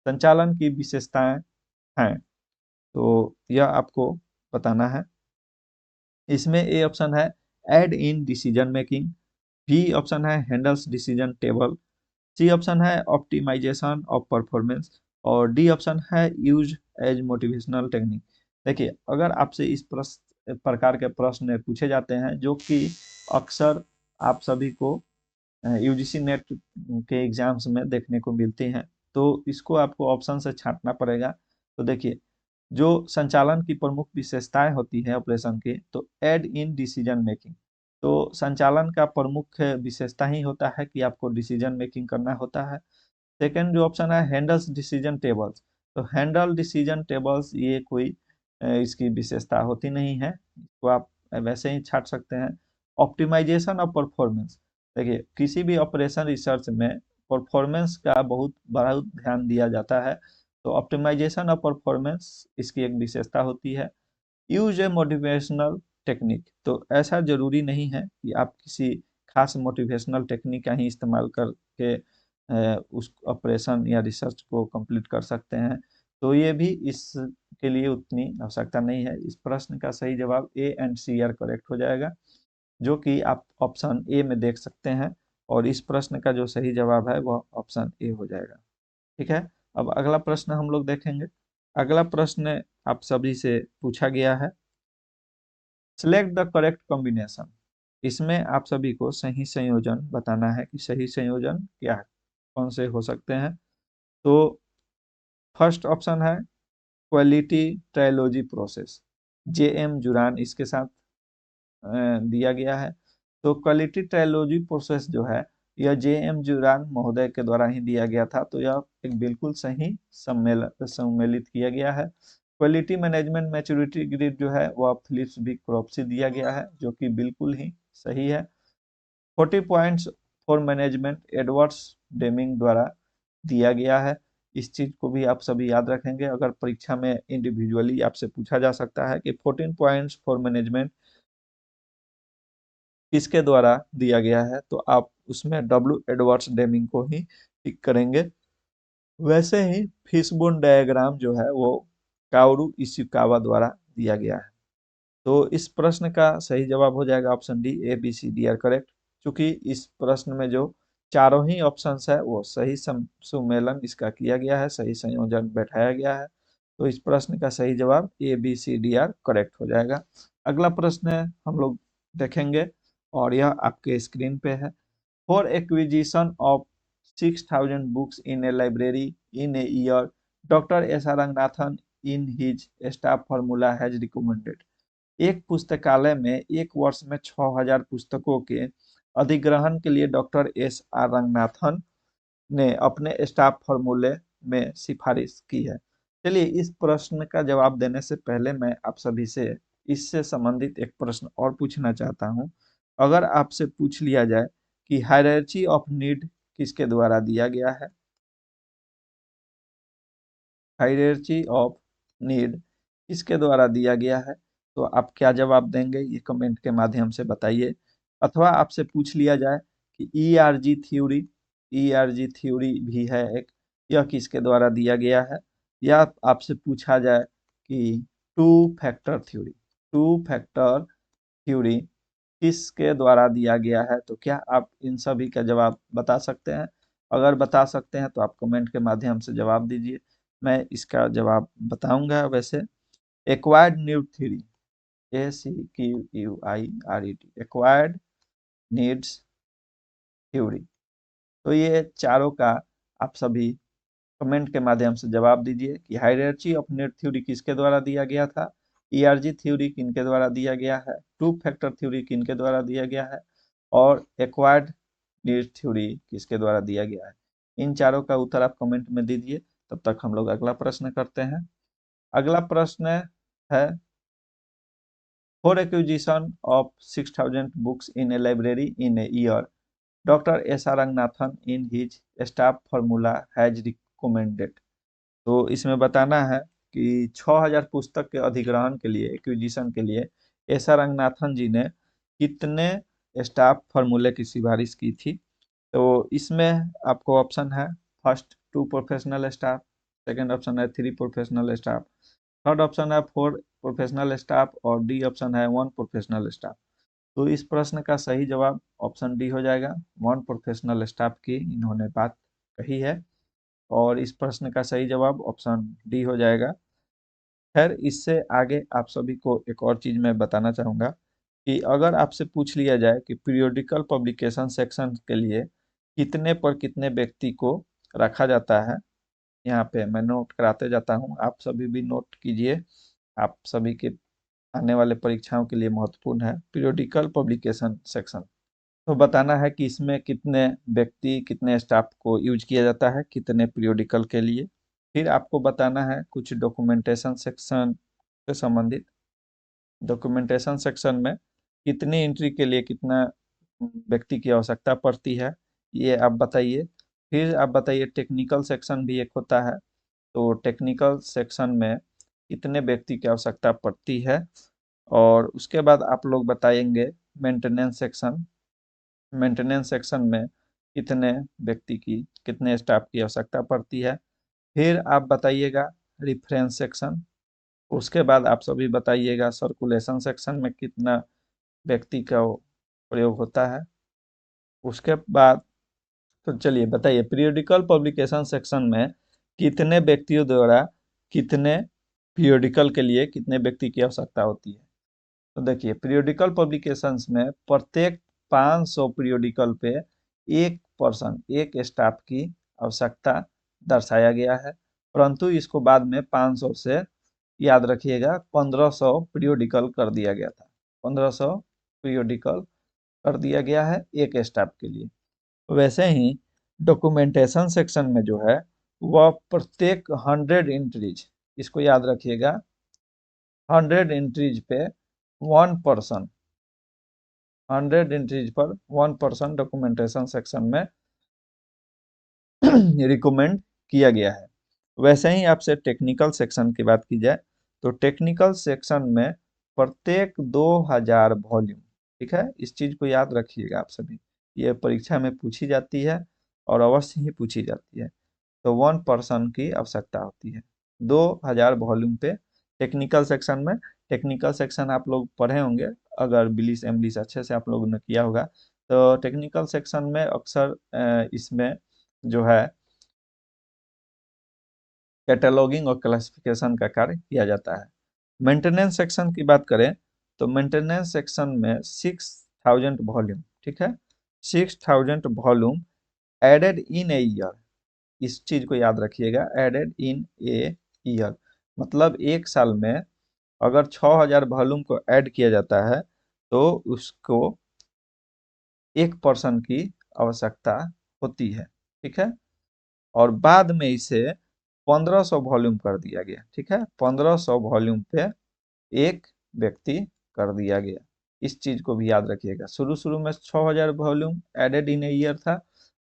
A: संचालन की विशेषताएं हैं। तो यह आपको बताना है। इसमें ए ऑप्शन है aid in decision making, B option है handles decision table, C option है ऑप्टिमाइजेशन ऑफ परफॉर्मेंस और डी ऑप्शन है यूज एज मोटिवेशनल टेक्निक। देखिए अगर आपसे इस प्रकार के प्रश्न पूछे जाते हैं जो कि अक्सर आप सभी को UGC नेट के एग्जाम्स में देखने को मिलती हैं, तो इसको आपको ऑप्शन से छांटना पड़ेगा। तो देखिए जो संचालन की प्रमुख विशेषताएं होती हैं ऑपरेशन की, तो एड इन डिसीजन मेकिंग, तो संचालन का प्रमुख विशेषता ही होता है कि आपको डिसीजन मेकिंग करना होता है। सेकंड जो ऑप्शन है हैंडल्स डिसीजन टेबल्स, तो हैंडल डिसीजन टेबल्स ये कोई इसकी विशेषता होती नहीं है, तो आप वैसे ही छाट सकते हैं। ऑप्टिमाइजेशन ऑफ परफॉर्मेंस, देखिए किसी भी ऑपरेशन रिसर्च में परफॉर्मेंस का बहुत बड़ा ध्यान दिया जाता है, तो ऑप्टिमाइजेशन ऑफ परफॉर्मेंस इसकी एक विशेषता होती है। यूज ए मोटिवेशनल टेक्निक, तो ऐसा जरूरी नहीं है कि आप किसी खास मोटिवेशनल टेक्निक का ही इस्तेमाल करके उस ऑपरेशन या रिसर्च को कंप्लीट कर सकते हैं। तो ये भी इसके लिए उतनी आवश्यकता नहीं है। इस प्रश्न का सही जवाब A and C are correct हो जाएगा, जो कि आप ऑप्शन ए में देख सकते हैं। और इस प्रश्न का जो सही जवाब है वह ऑप्शन ए हो जाएगा। ठीक है, अब अगला प्रश्न हम लोग देखेंगे। अगला प्रश्न आप सभी से पूछा गया है, सिलेक्ट द करेक्ट कॉम्बिनेशन। इसमें आप सभी को सही संयोजन बताना है कि सही संयोजन क्या है, कौन से हो सकते हैं। तो फर्स्ट ऑप्शन है क्वालिटी ट्रायोलॉजी प्रोसेस, जेएम जुरान इसके साथ दिया गया है। तो क्वालिटी ट्रायोलॉजी प्रोसेस जो है यह जेएम जुरान महोदय के द्वारा ही दिया गया था, तो यह एक बिल्कुल सही सम्मिलित किया गया है। क्वालिटी मैनेजमेंट मैच्योरिटी ग्रेड जो है वह फिलिप्स बी क्रॉप से दिया गया है, जो कि बिल्कुल ही सही है। 40 points for management Edwards Deming द्वारा दिया गया है। इस चीज को भी आप सभी याद रखेंगे, अगर परीक्षा में इंडिविजुअली आपसे पूछा जा सकता है कि 14 पॉइंट्स फॉर मैनेजमेंट किसके द्वारा दिया गया है, तो आप उसमें डब्ल्यू एडवर्ड्स डेमिंग को ही टिक करेंगे। वैसे ही फिशबोन डायग्राम जो है वो काओरू इशिकावा द्वारा दिया गया है। तो इस प्रश्न का सही जवाब हो जाएगा option D, A B C D are correct. क्योंकि इस प्रश्न में जो चारों ही ऑप्शंस है वो सही सुमेलन इसका किया गया है, सही संयोजन बैठाया गया है। तो इस प्रश्न का सही जवाब A B C D are correct हो जाएगा। अगला प्रश्न हम लोग देखेंगे और यह आपके स्क्रीन पे है। For acquisition of 6000 books in A library in a year, doctor S R Ranganathan in his staff formula has recommended. एक पुस्तकालय में एक वर्ष में 6000 पुस्तकों के अधिग्रहण के लिए डॉक्टर एस आर रंगनाथन ने अपने स्टाफ फॉर्मूले में सिफारिश की है। चलिए, इस प्रश्न का जवाब देने से पहले मैं आप सभी से इससे संबंधित एक प्रश्न और पूछना चाहता हूं। अगर आपसे पूछ लिया जाए कि हायरार्ची ऑफ नीड किसके द्वारा दिया गया है, हायरार्ची ऑफ नीड किसके द्वारा दिया गया है, तो आप क्या जवाब देंगे ये कमेंट के माध्यम से बताइए। अथवा आपसे पूछ लिया जाए कि ईआरजी थ्योरी, ईआरजी थ्योरी भी है एक, यह किसके द्वारा दिया गया है। या आपसे पूछा जाए कि two factor theory, two factor theory किसके द्वारा दिया गया है, तो क्या आप इन सभी का जवाब बता सकते हैं। अगर बता सकते हैं तो आप कमेंट के माध्यम से जवाब दीजिए, मैं इसका जवाब बताऊंगा। वैसे acquired need theory, ACQUIRED, acquired needs theory. तो ये चारों का आप सभी कमेंट के माध्यम से जवाब दीजिए कि हायरार्ची ऑफ नीड थ्योरी किसके द्वारा दिया गया था, ईआरजी थ्योरी किनके द्वारा दिया गया है, टू फैक्टर थ्योरी किनके द्वारा दिया गया है, और एक्वायर्ड नीड थ्योरी किसके द्वारा दिया गया है। इन चारों का उत्तर आप कमेंट में दीजिए। तब तक हम लोग अगला प्रश्न करते हैं। अगला प्रश्न है, for acquisition of 6000 books in A library in a year, doctor S R Ranganathan in his staff formula has recommended. तो इसमें बताना है कि 6000 पुस्तक के अधिग्रहण के लिए, एक्विजिशन के लिए एस आर रंगनाथन जी ने कितने स्टाफ फॉर्मूले की सिफारिश की थी। तो इसमें आपको ऑप्शन है, first 2 professional staff, second option है 3 प्रोफेशनल स्टाफ, थर्ड ऑप्शन है 4 प्रोफेशनल स्टाफ और डी ऑप्शन है 1 प्रोफेशनल स्टाफ। तो इस प्रश्न का सही जवाब ऑप्शन डी हो जाएगा, 1 प्रोफेशनल स्टाफ की इन्होंने बात कही है। और इस प्रश्न का सही जवाब ऑप्शन डी हो जाएगा। खैर, इससे आगे आप सभी को एक और चीज मैं बताना चाहूंगा कि अगर आपसे पूछ लिया जाए कि पीरियोडिकल पब्लिकेशन सेक्शन के लिए कितने पर कितने व्यक्ति को रखा जाता है, यहाँ पे मैं नोट कराते जाता हूँ, आप सभी भी नोट कीजिए। आप सभी के आने वाले परीक्षाओं के लिए महत्वपूर्ण है पीरियोडिकल पब्लिकेशन सेक्शन। तो बताना है कि इसमें कितने व्यक्ति, कितने स्टाफ को यूज किया जाता है, कितने पीरियोडिकल के लिए। फिर आपको बताना है कुछ डॉक्यूमेंटेशन सेक्शन से संबंधित। डॉक्यूमेंटेशन सेक्शन में कितनी एंट्री के लिए कितना व्यक्ति की आवश्यकता पड़ती है, ये आप बताइए। फिर आप बताइए टेक्निकल सेक्शन भी एक होता है, तो टेक्निकल सेक्शन में कितने व्यक्ति की आवश्यकता पड़ती है। और उसके बाद आप लोग बताएंगे मेंटेनेंस सेक्शन, मेंटेनेंस सेक्शन में कितने व्यक्ति की, कितने स्टाफ की आवश्यकता पड़ती है। फिर आप बताइएगा रेफरेंस सेक्शन। उसके बाद आप सभी बताइएगा सर्कुलेशन सेक्शन में कितना व्यक्ति का प्रयोग होता है। उसके बाद तो चलिए बताइए पीरियोडिकल पब्लिकेशन सेक्शन में कितने व्यक्तियों द्वारा कितने पीरियोडिकल के लिए कितने व्यक्ति की आवश्यकता होती है। तो देखिए पीरियोडिकल पब्लिकेशंस में प्रत्येक 500 पीरियोडिकल पे एक पर्सन, एक स्टाफ की आवश्यकता दर्शाया गया है। परंतु इसको बाद में 500 से याद रखिएगा 1500 पीरियोडिकल कर दिया गया था। 1500 पीरियोडिकल कर दिया गया है एक स्टाफ के लिए। वैसे ही डॉक्यूमेंटेशन सेक्शन में जो है वह प्रत्येक 100 एंट्रीज, इसको याद रखिएगा, 100 एंट्रीज पे 1 पर्सन, 100 एंट्रीज पर 1 पर्सन डॉक्यूमेंटेशन सेक्शन में रिकमेंड किया गया है। वैसे ही आपसे टेक्निकल सेक्शन की बात की जाए तो टेक्निकल सेक्शन में प्रत्येक 2000 वॉल्यूम, ठीक है, इस चीज को याद रखिएगा आप सभी, ये परीक्षा में पूछी जाती है और अवश्य ही पूछी जाती है। तो 1 पर्सन की आवश्यकता होती है 2000 वॉल्यूम पे टेक्निकल सेक्शन में। टेक्निकल सेक्शन आप लोग पढ़े होंगे, अगर बिलिस एमलिस अच्छे से आप लोगों ने किया होगा तो टेक्निकल सेक्शन में अक्सर इसमें जो है कैटलॉगिंग और क्लासिफिकेशन का कार्य किया जाता है। मेंटेनेंस सेक्शन की बात करें तो मेंटेनेंस सेक्शन में 6000 वॉल्यूम, ठीक है, 6000 volume added in a year, इस चीज को याद रखिएगा, एडेड इन ए ईयर, मतलब एक साल में अगर 6000 वॉल्यूम को ऐड किया जाता है तो उसको 1 पर्सन की आवश्यकता होती है, ठीक है। और बाद में इसे 1500 वॉल्यूम कर दिया गया, ठीक है, 1500 वॉल्यूम पे एक व्यक्ति कर दिया गया। इस चीज को भी याद रखिएगा, शुरू शुरू में 6000 volume added in a year था,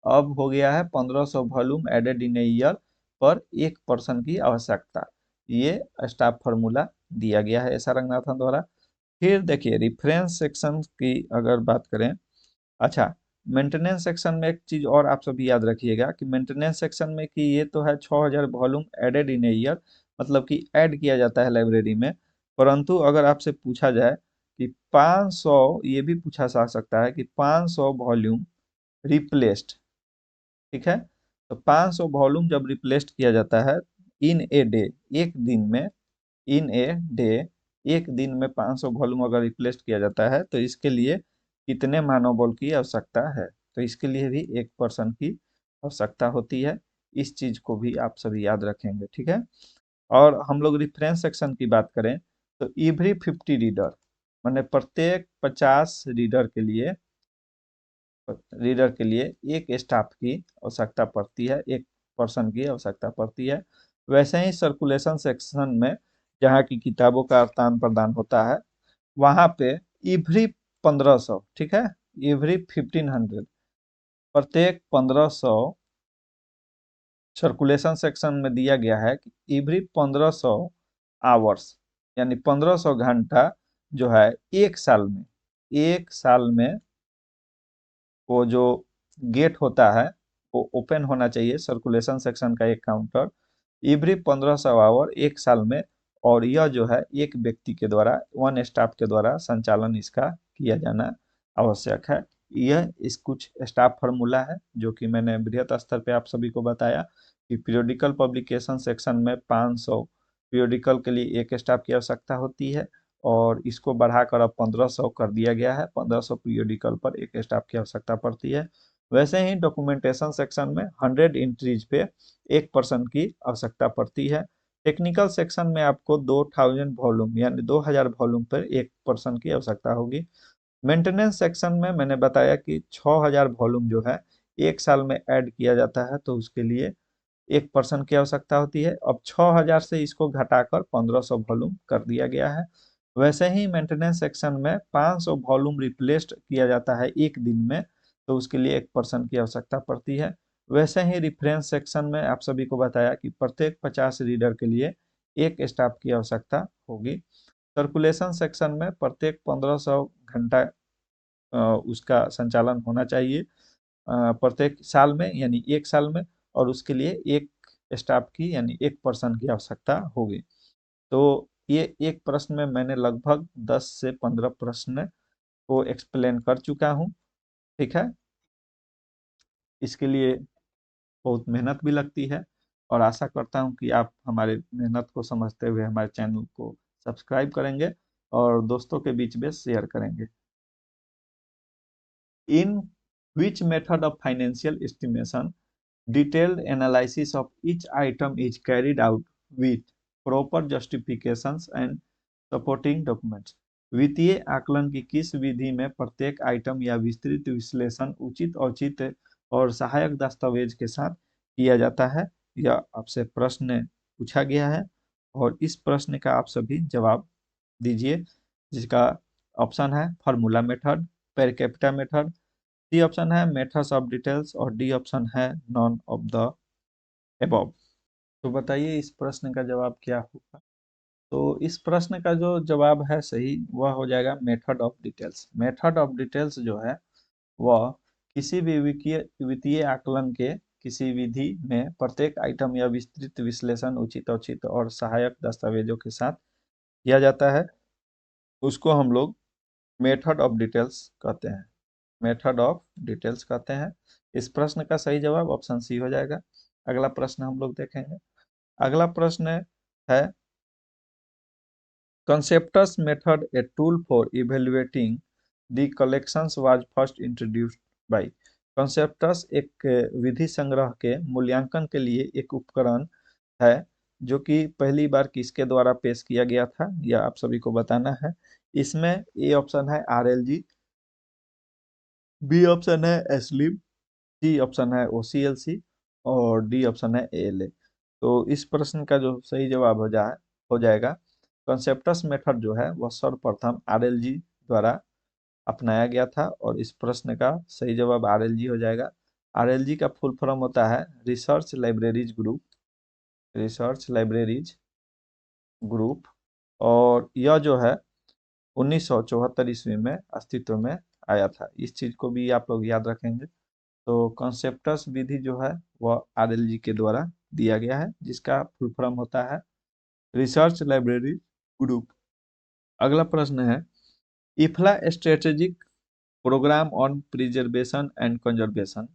A: अब हो गया है 1500 volume added in a year पर 1 पर्सन की आवश्यकता। ये स्टाफ फार्मूला दिया गया है एस आर रंगनाथन द्वारा। फिर देखिए रेफरेंस सेक्शन की अगर बात करें, अच्छा, मेंटेनेंस सेक्शन में एक चीज और आप सभी याद रखिएगा कि मेंटेनेंस सेक्शन में कि ये तो है 6000 volume added in a year, मतलब कि ऐड किया जाता है लाइब्रेरी में। परंतु अगर आपसे पूछा जाए कि 500, ये भी पूछा जा सकता है कि 500 वॉल्यूम रिप्लेस्ड, ठीक है, तो 500 वॉल्यूम जब रिप्लेस्ड किया जाता है इन ए डे, एक दिन में, इन ए डे, एक दिन में 500 वॉल्यूम अगर रिप्लेस किया जाता है तो इसके लिए कितने मानव बल की आवश्यकता है। तो इसके लिए भी 1 पर्सन की आवश्यकता होती है। इस चीज को भी आप सभी याद रखेंगे, ठीक है। और हम लोग रेफरेंस सेक्शन की बात करें तो एवरी 50 रीडर, माने प्रत्येक 50 रीडर के लिए एक स्टाफ की आवश्यकता पड़ती है, 1 पर्सन की आवश्यकता पड़ती है। वैसे ही सर्कुलेशन सेक्शन में जहाँ की किताबों का आदान प्रदान होता है वहां पे एवरी 1500, ठीक है, एवरी 1500, प्रत्येक 1500 सर्कुलेशन सेक्शन में दिया गया है कि एवरी 1500 आवर्स, यानी 1500 घंटा जो है एक साल में, एक साल में वो जो गेट होता है वो ओपन होना चाहिए, सर्कुलेशन सेक्शन का एक काउंटर एवरी 1500 आवर एक साल में। और यह जो है एक व्यक्ति के द्वारा, 1 स्टाफ के द्वारा संचालन इसका किया जाना आवश्यक है। यह इस कुछ स्टाफ फार्मूला है जो कि मैंने बृहत स्तर पे आप सभी को बताया कि पीरियोडिकल पब्लिकेशन सेक्शन में 500 पीरियोडिकल के लिए एक स्टाफ की आवश्यकता होती है और इसको बढ़ाकर अब 1500 कर दिया गया है, 1500 पीरियोडिकल पर एक स्टाफ की आवश्यकता पड़ती है। वैसे ही डॉक्यूमेंटेशन सेक्शन में 100 एंट्रीज पे 1 पर्सन की आवश्यकता पड़ती है। टेक्निकल सेक्शन में आपको 2000 वॉल्यूम यानी 2000 वॉल्यूम पर 1 पर्सन की आवश्यकता होगी। मेंटेनेंस सेक्शन में मैंने बताया कि 6000 वॉल्यूम जो है एक साल में ऐड किया जाता है तो उसके लिए 1 पर्सन की आवश्यकता होती है। अब 6000 से इसको घटाकर 1500 वॉल्यूम कर दिया गया है। वैसे ही मेंटेनेंस सेक्शन में 500 वॉल्यूम रिप्लेस्ड किया जाता है एक दिन में तो उसके लिए 1 पर्सन की आवश्यकता पड़ती है। वैसे ही रेफरेंस सेक्शन में आप सभी को बताया कि प्रत्येक 50 रीडर के लिए एक स्टाफ की आवश्यकता होगी। सर्कुलेशन सेक्शन में प्रत्येक 1500 घंटा उसका संचालन होना चाहिए। प्रत्येक साल में यानी 1 साल में, और उसके लिए एक स्टाफ की यानी एक पर्सन की आवश्यकता होगी। तो ये एक प्रश्न में मैंने लगभग 10 से 15 प्रश्न को एक्सप्लेन कर चुका हूँ। ठीक है, इसके लिए बहुत मेहनत भी लगती है, और आशा करता हूँ कि आप हमारे मेहनत को समझते हुए हमारे चैनल को सब्सक्राइब करेंगे और दोस्तों के बीच में शेयर करेंगे। In which method of financial estimation detailed analysis of each item is carried out with proper justifications and supporting documents? वित्तीय आकलन की किस विधि में प्रत्येक आइटम या विस्तृत विश्लेषण उचित औचित्य और सहायक दस्तावेज के साथ किया जाता है? यह आपसे प्रश्न पूछा गया है और इस प्रश्न का आप सभी जवाब दीजिए, जिसका ऑप्शन है formula method, per capita method, C option है मेथड्स ऑफ डिटेल्स और डी ऑप्शन है नॉन ऑफ द एबव। तो बताइए इस प्रश्न का जवाब क्या होगा? तो इस प्रश्न का जो जवाब है सही वह हो जाएगा method of details. Method of details जो है वह किसी भी वित्तीय आकलन के किसी विधि में प्रत्येक आइटम या विस्तृत विश्लेषण उचित औचित्य और सहायक दस्तावेजों के साथ किया जाता है, उसको हम लोग मेथड ऑफ डिटेल्स कहते हैं। मेथड ऑफ डिटेल्स कहते हैं। इस प्रश्न का सही जवाब ऑप्शन सी हो जाएगा। अगला प्रश्न हम लोग देखेंगे। अगला प्रश्न है concepts method a tool for evaluating the collections was first introduced by. Concepts एक विधि संग्रह के मूल्यांकन के लिए एक उपकरण है जो कि पहली बार किसके द्वारा पेश किया गया था, यह आप सभी को बताना है। इसमें ए ऑप्शन है आरएलजी, बी ऑप्शन है एसलिम, सी ऑप्शन है ओसीएलसी और डी ऑप्शन है एएलए। तो इस प्रश्न का जो सही जवाब हो जाएगा कंसेप्टस मेथड जो है वह सर्वप्रथम आरएलजी द्वारा अपनाया गया था, और इस प्रश्न का सही जवाब आरएलजी हो जाएगा। आरएलजी का फुल फॉर्म होता है research libraries group, research libraries group, और यह जो है 1974 ईस्वी में अस्तित्व में आया था। इस चीज को भी आप लोग याद रखेंगे। तो कॉन्सेप्टस विधि जो है वह आरएलजी के द्वारा दिया गया है, जिसका फुल फॉर्म होता है रिसर्च लाइब्रेरी ग्रुप। अगला प्रश्न है IFLA strategic programme on preservation and conservation,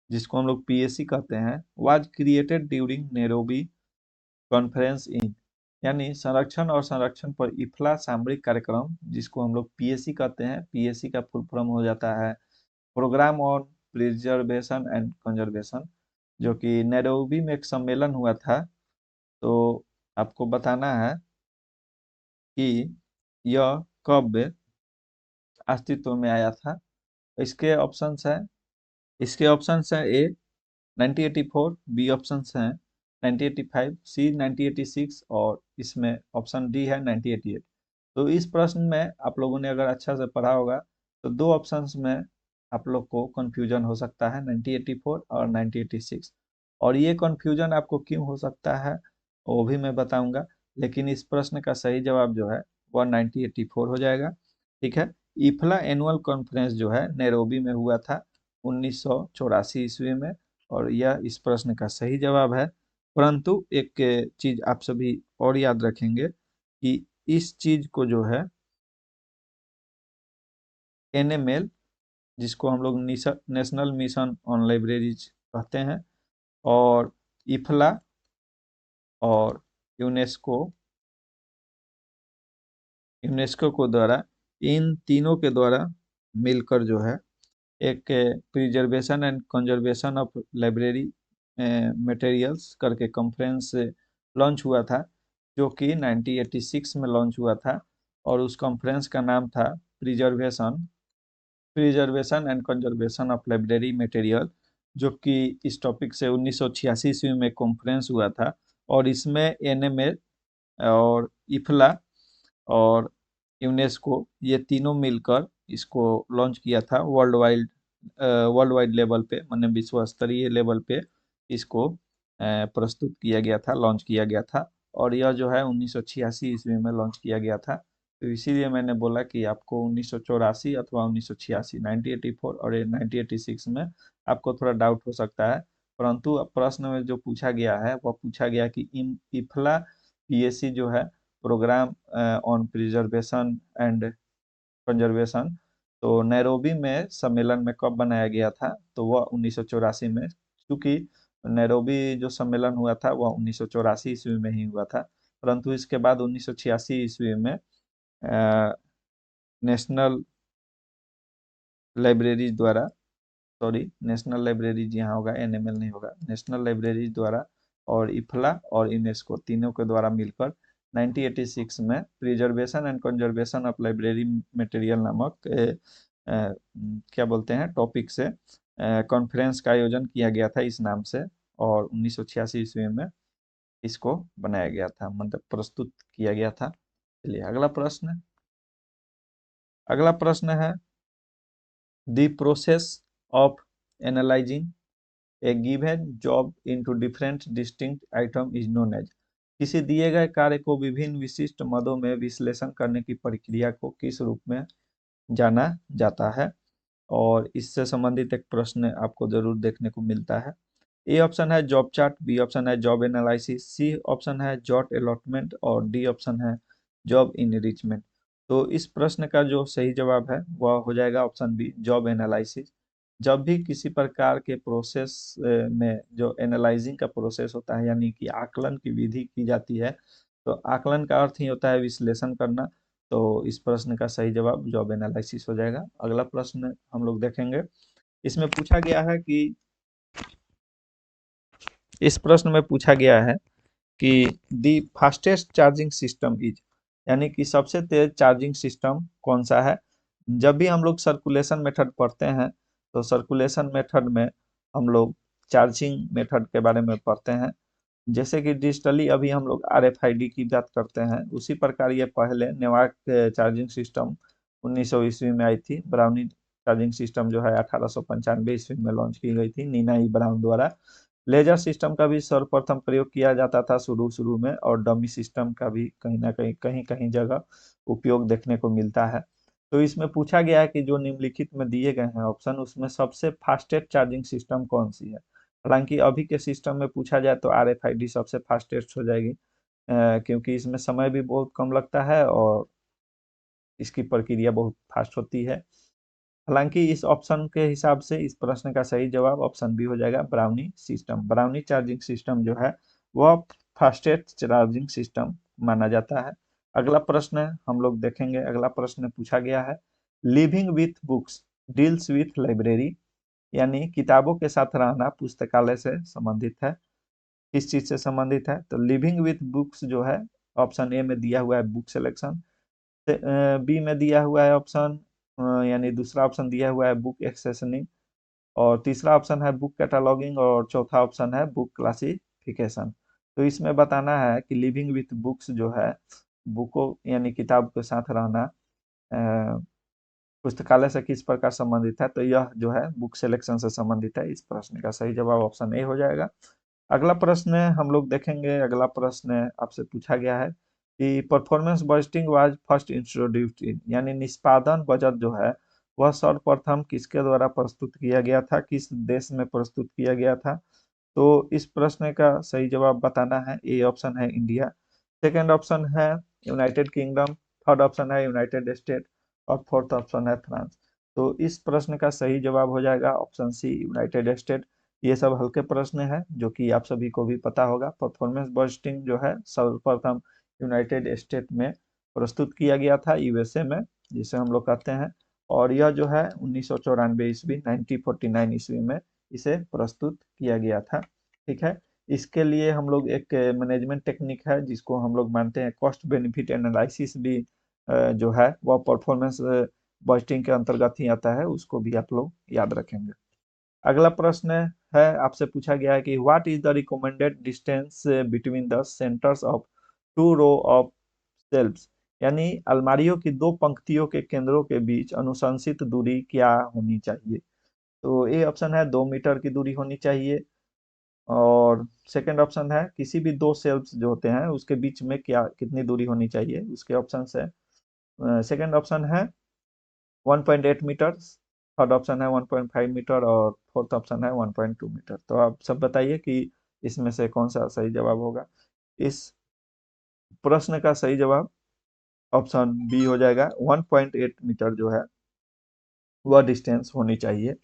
A: जिसको हम लोग पीएसी कहते हैं, was created during Nairobi conference in, यानी संरक्षण और संरक्षण पर इफ्ला सामरिक कार्यक्रम, जिसको हम लोग पीएसी कहते हैं, पीएसी का फुल फॉर्म हो जाता है program on preservation and conservation, जो कि नैरोबी में एक सम्मेलन हुआ था। तो आपको बताना है कि यह कब अस्तित्व में आया था। इसके ऑप्शंस हैं, इसके ऑप्शंस हैं ए 1984, बी ऑप्शंस हैं 1985, सी 1986 और इसमें ऑप्शन डी है 1988। तो इस प्रश्न में आप लोगों ने अगर अच्छा से पढ़ा होगा तो दो ऑप्शंस में आप लोग को कंफ्यूजन हो सकता है, 1984 और 1986। और ये कंफ्यूजन आपको क्यों हो सकता है वो भी मैं बताऊंगा, लेकिन इस प्रश्न का सही जवाब जो है वह 1984 हो जाएगा। ठीक है, इफ्ला एनुअल कॉन्फ्रेंस जो है नैरोबी में हुआ था 1984 ईस्वी में, और यह इस प्रश्न का सही जवाब है। परंतु एक चीज आप सभी और याद रखेंगे कि इस चीज को जो है एनएमएल, जिसको हम लोग नेशनल मिशन ऑन लाइब्रेरीज कहते हैं, और इफ्ला और यूनेस्को, यूनेस्को को द्वारा, इन तीनों के द्वारा मिलकर जो है एक preservation and conservation of library materials करके कॉन्फ्रेंस लॉन्च हुआ था, जो कि 1986 में लॉन्च हुआ था, और उस कॉन्फ्रेंस का नाम था preservation preservation and conservation of library material, जो कि इस टॉपिक से 1986 ईस्वी में कॉन्फ्रेंस हुआ था। और इसमें एनएमएल और इफ्ला और यूनेस्को ये तीनों मिलकर इसको लॉन्च किया था वर्ल्ड वाइड लेवल पे, माने विश्व स्तरीय लेवल पे इसको प्रस्तुत किया गया था, लॉन्च किया गया था। और यह जो है 1986 ईस्वी में लॉन्च किया गया था। तो इसीलिए मैंने बोला कि आपको 1984 अथवा 1986, 1984 और 1986 में आपको थोड़ा डाउट हो सकता है। परंतु अब प्रश्न में जो पूछा गया है वह पूछा गया कि इफ्ला पीएसी जो है, program on preservation and conservation, तो नैरोबी में सम्मेलन में कब बनाया गया था? तो वह 1984 में। क्योंकि नैरोबी जो सम्मेलन हुआ था वह 1984 ईस्वी में ही हुआ था। परंतु इसके बाद 1986 ईस्वी में नेशनल लाइब्रेरीज द्वारा, सॉरी, नेशनल लाइब्रेरीज यहाँ होगा, एनएमएल नहीं होगा, नेशनल लाइब्रेरीज द्वारा और इफ्ला और यूनेस्को तीनों के द्वारा मिलकर 1986 में preservation and conservation of library material नामक क्या बोलते हैं टॉपिक से कॉन्फ्रेंस का आयोजन किया गया था इस नाम से। और 1986 ईस्वी में इसको बनाया गया था, मतलब प्रस्तुत किया गया था। चलिए अगला प्रश्न है, the process of analysing a given job into different distinct item is known as. किसी दिए गए कार्य को विभिन्न विशिष्ट मदों में विश्लेषण करने की प्रक्रिया को किस रूप में जाना जाता है? और इससे संबंधित एक प्रश्न आपको जरूर देखने को मिलता है। ए ऑप्शन है जॉब चार्ट, बी ऑप्शन है जॉब एनालिसिस, सी ऑप्शन है जॉब अलॉटमेंट और डी ऑप्शन है जॉब इनरिचमेंट। तो इस प्रश्न का जो सही जवाब है वह हो जाएगा ऑप्शन बी, जॉब एनालिसिस। जब भी किसी प्रकार के प्रोसेस में जो एनालाइजिंग का प्रोसेस होता है, यानी कि आकलन की विधि की जाती है, तो आकलन का अर्थ ही होता है विश्लेषण करना। तो इस प्रश्न का सही जवाब जॉब एनालिसिस हो जाएगा। अगला प्रश्न हम लोग देखेंगे। इसमें पूछा गया है कि इस प्रश्न में पूछा गया है कि दी फास्टेस्ट चार्जिंग सिस्टम इज, यानी कि सबसे तेज चार्जिंग सिस्टम कौन सा है? जब भी हम लोग सर्कुलेशन मेथड पढ़ते हैं तो सर्कुलेशन मेथड में हम लोग चार्जिंग मेथड के बारे में पढ़ते हैं। जैसे कि डिजिटली अभी हम लोग आरएफआईडी की बात करते हैं, उसी प्रकार ये पहले नेवाक चार्जिंग सिस्टम 1900 ईस्वी में आई थी। ब्राउनी चार्जिंग सिस्टम जो है 1895 ईस्वी में लॉन्च की गई थी नीना ई ब्राउन द्वारा। लेजर सिस्टम का भी सर्वप्रथम प्रयोग किया जाता था शुरू शुरू में, और डमी सिस्टम का भी कहीं ना कहीं कहीं जगह उपयोग देखने को मिलता है। तो इसमें पूछा गया है कि जो निम्नलिखित में दिए गए हैं ऑप्शन, उसमें सबसे फास्टेस्ट चार्जिंग सिस्टम कौन सी है? हालांकि अभी के सिस्टम में पूछा जाए तो आरएफआईडी सबसे फास्टेस्ट हो जाएगी, क्योंकि इसमें समय भी बहुत कम लगता है और इसकी प्रक्रिया बहुत फास्ट होती है। हालांकि इस ऑप्शन के हिसाब से इस प्रश्न का सही जवाब ऑप्शन बी हो जाएगा, brownie system. Brownie charging system जो है वह फास्टेस्ट चार्जिंग सिस्टम माना जाता है। अगला प्रश्न हम लोग देखेंगे। अगला प्रश्न पूछा गया है, living with books deals with library, यानी किताबों के साथ रहना पुस्तकालय से संबंधित है। किस चीज से संबंधित है? तो लिविंग विथ बुक्स जो है, ऑप्शन ए में दिया हुआ है बुक सिलेक्शन, बी में दिया हुआ है ऑप्शन यानी दूसरा ऑप्शन दिया हुआ है बुक एक्सेसनिंग, और तीसरा ऑप्शन है बुक कैटलॉगिंग, और चौथा ऑप्शन है बुक क्लासिफिकेशन। तो इसमें बताना है कि लिविंग विथ बुक्स जो है, बुकों यानी किताब के साथ रहना पुस्तकालय से किस प्रकार संबंधित है? तो यह जो है बुक सिलेक्शन से संबंधित है। इस प्रश्न का सही जवाब ऑप्शन ए हो जाएगा। अगला प्रश्न हम लोग देखेंगे। अगला प्रश्न आपसे पूछा गया है कि performance budgeting was first introduced in, यानी निष्पादन बजट जो है वह सर्वप्रथम किसके द्वारा प्रस्तुत किया गया था, किस देश में प्रस्तुत किया गया था? तो इस प्रश्न का सही जवाब बताना है। ए ऑप्शन है इंडिया, सेकंड ऑप्शन है यूनाइटेड किंगडम, थर्ड ऑप्शन है यूनाइटेड स्टेट और फोर्थ ऑप्शन है फ्रांस। तो इस प्रश्न का सही जवाब हो जाएगा ऑप्शन सी, यूनाइटेड स्टेट। ये सब हल्के प्रश्न है जो कि आप सभी को भी पता होगा। परफॉर्मेंस बजटिंग जो है सर्वप्रथम यूनाइटेड स्टेट में प्रस्तुत किया गया था, यूएसए में, जिसे हम लोग कहते हैं। और यह जो है 1994 ईस्वी 1949 ईस्वी में इसे प्रस्तुत किया गया था। ठीक है। इसके लिए हम लोग एक मैनेजमेंट टेक्निक है जिसको हम लोग मानते हैं कॉस्ट बेनिफिट एनालिसिस भी, जो है वह परफॉर्मेंस बजटिंग के अंतर्गत ही आता है, उसको भी आप लोग याद रखेंगे। अगला प्रश्न है, आपसे पूछा गया है कि what is the recommended distance between the centres of two row of shelves, यानी अलमारियों की दो पंक्तियों के केंद्रों के बीच अनुशंसित दूरी क्या होनी चाहिए? तो ए ऑप्शन है 2 मीटर की दूरी होनी चाहिए, और सेकंड ऑप्शन है किसी भी दो शेल्व्स जो होते हैं उसके बीच में क्या कितनी दूरी होनी चाहिए, उसके ऑप्शन है सेकेंड ऑप्शन है 1.8 मीटर, थर्ड ऑप्शन है 1.5 मीटर और फोर्थ ऑप्शन है 1.2 मीटर। तो आप सब बताइए कि इसमें से कौन सा सही जवाब होगा। इस प्रश्न का सही जवाब ऑप्शन बी हो जाएगा। 1.8 मीटर जो है वह डिस्टेंस होनी चाहिए।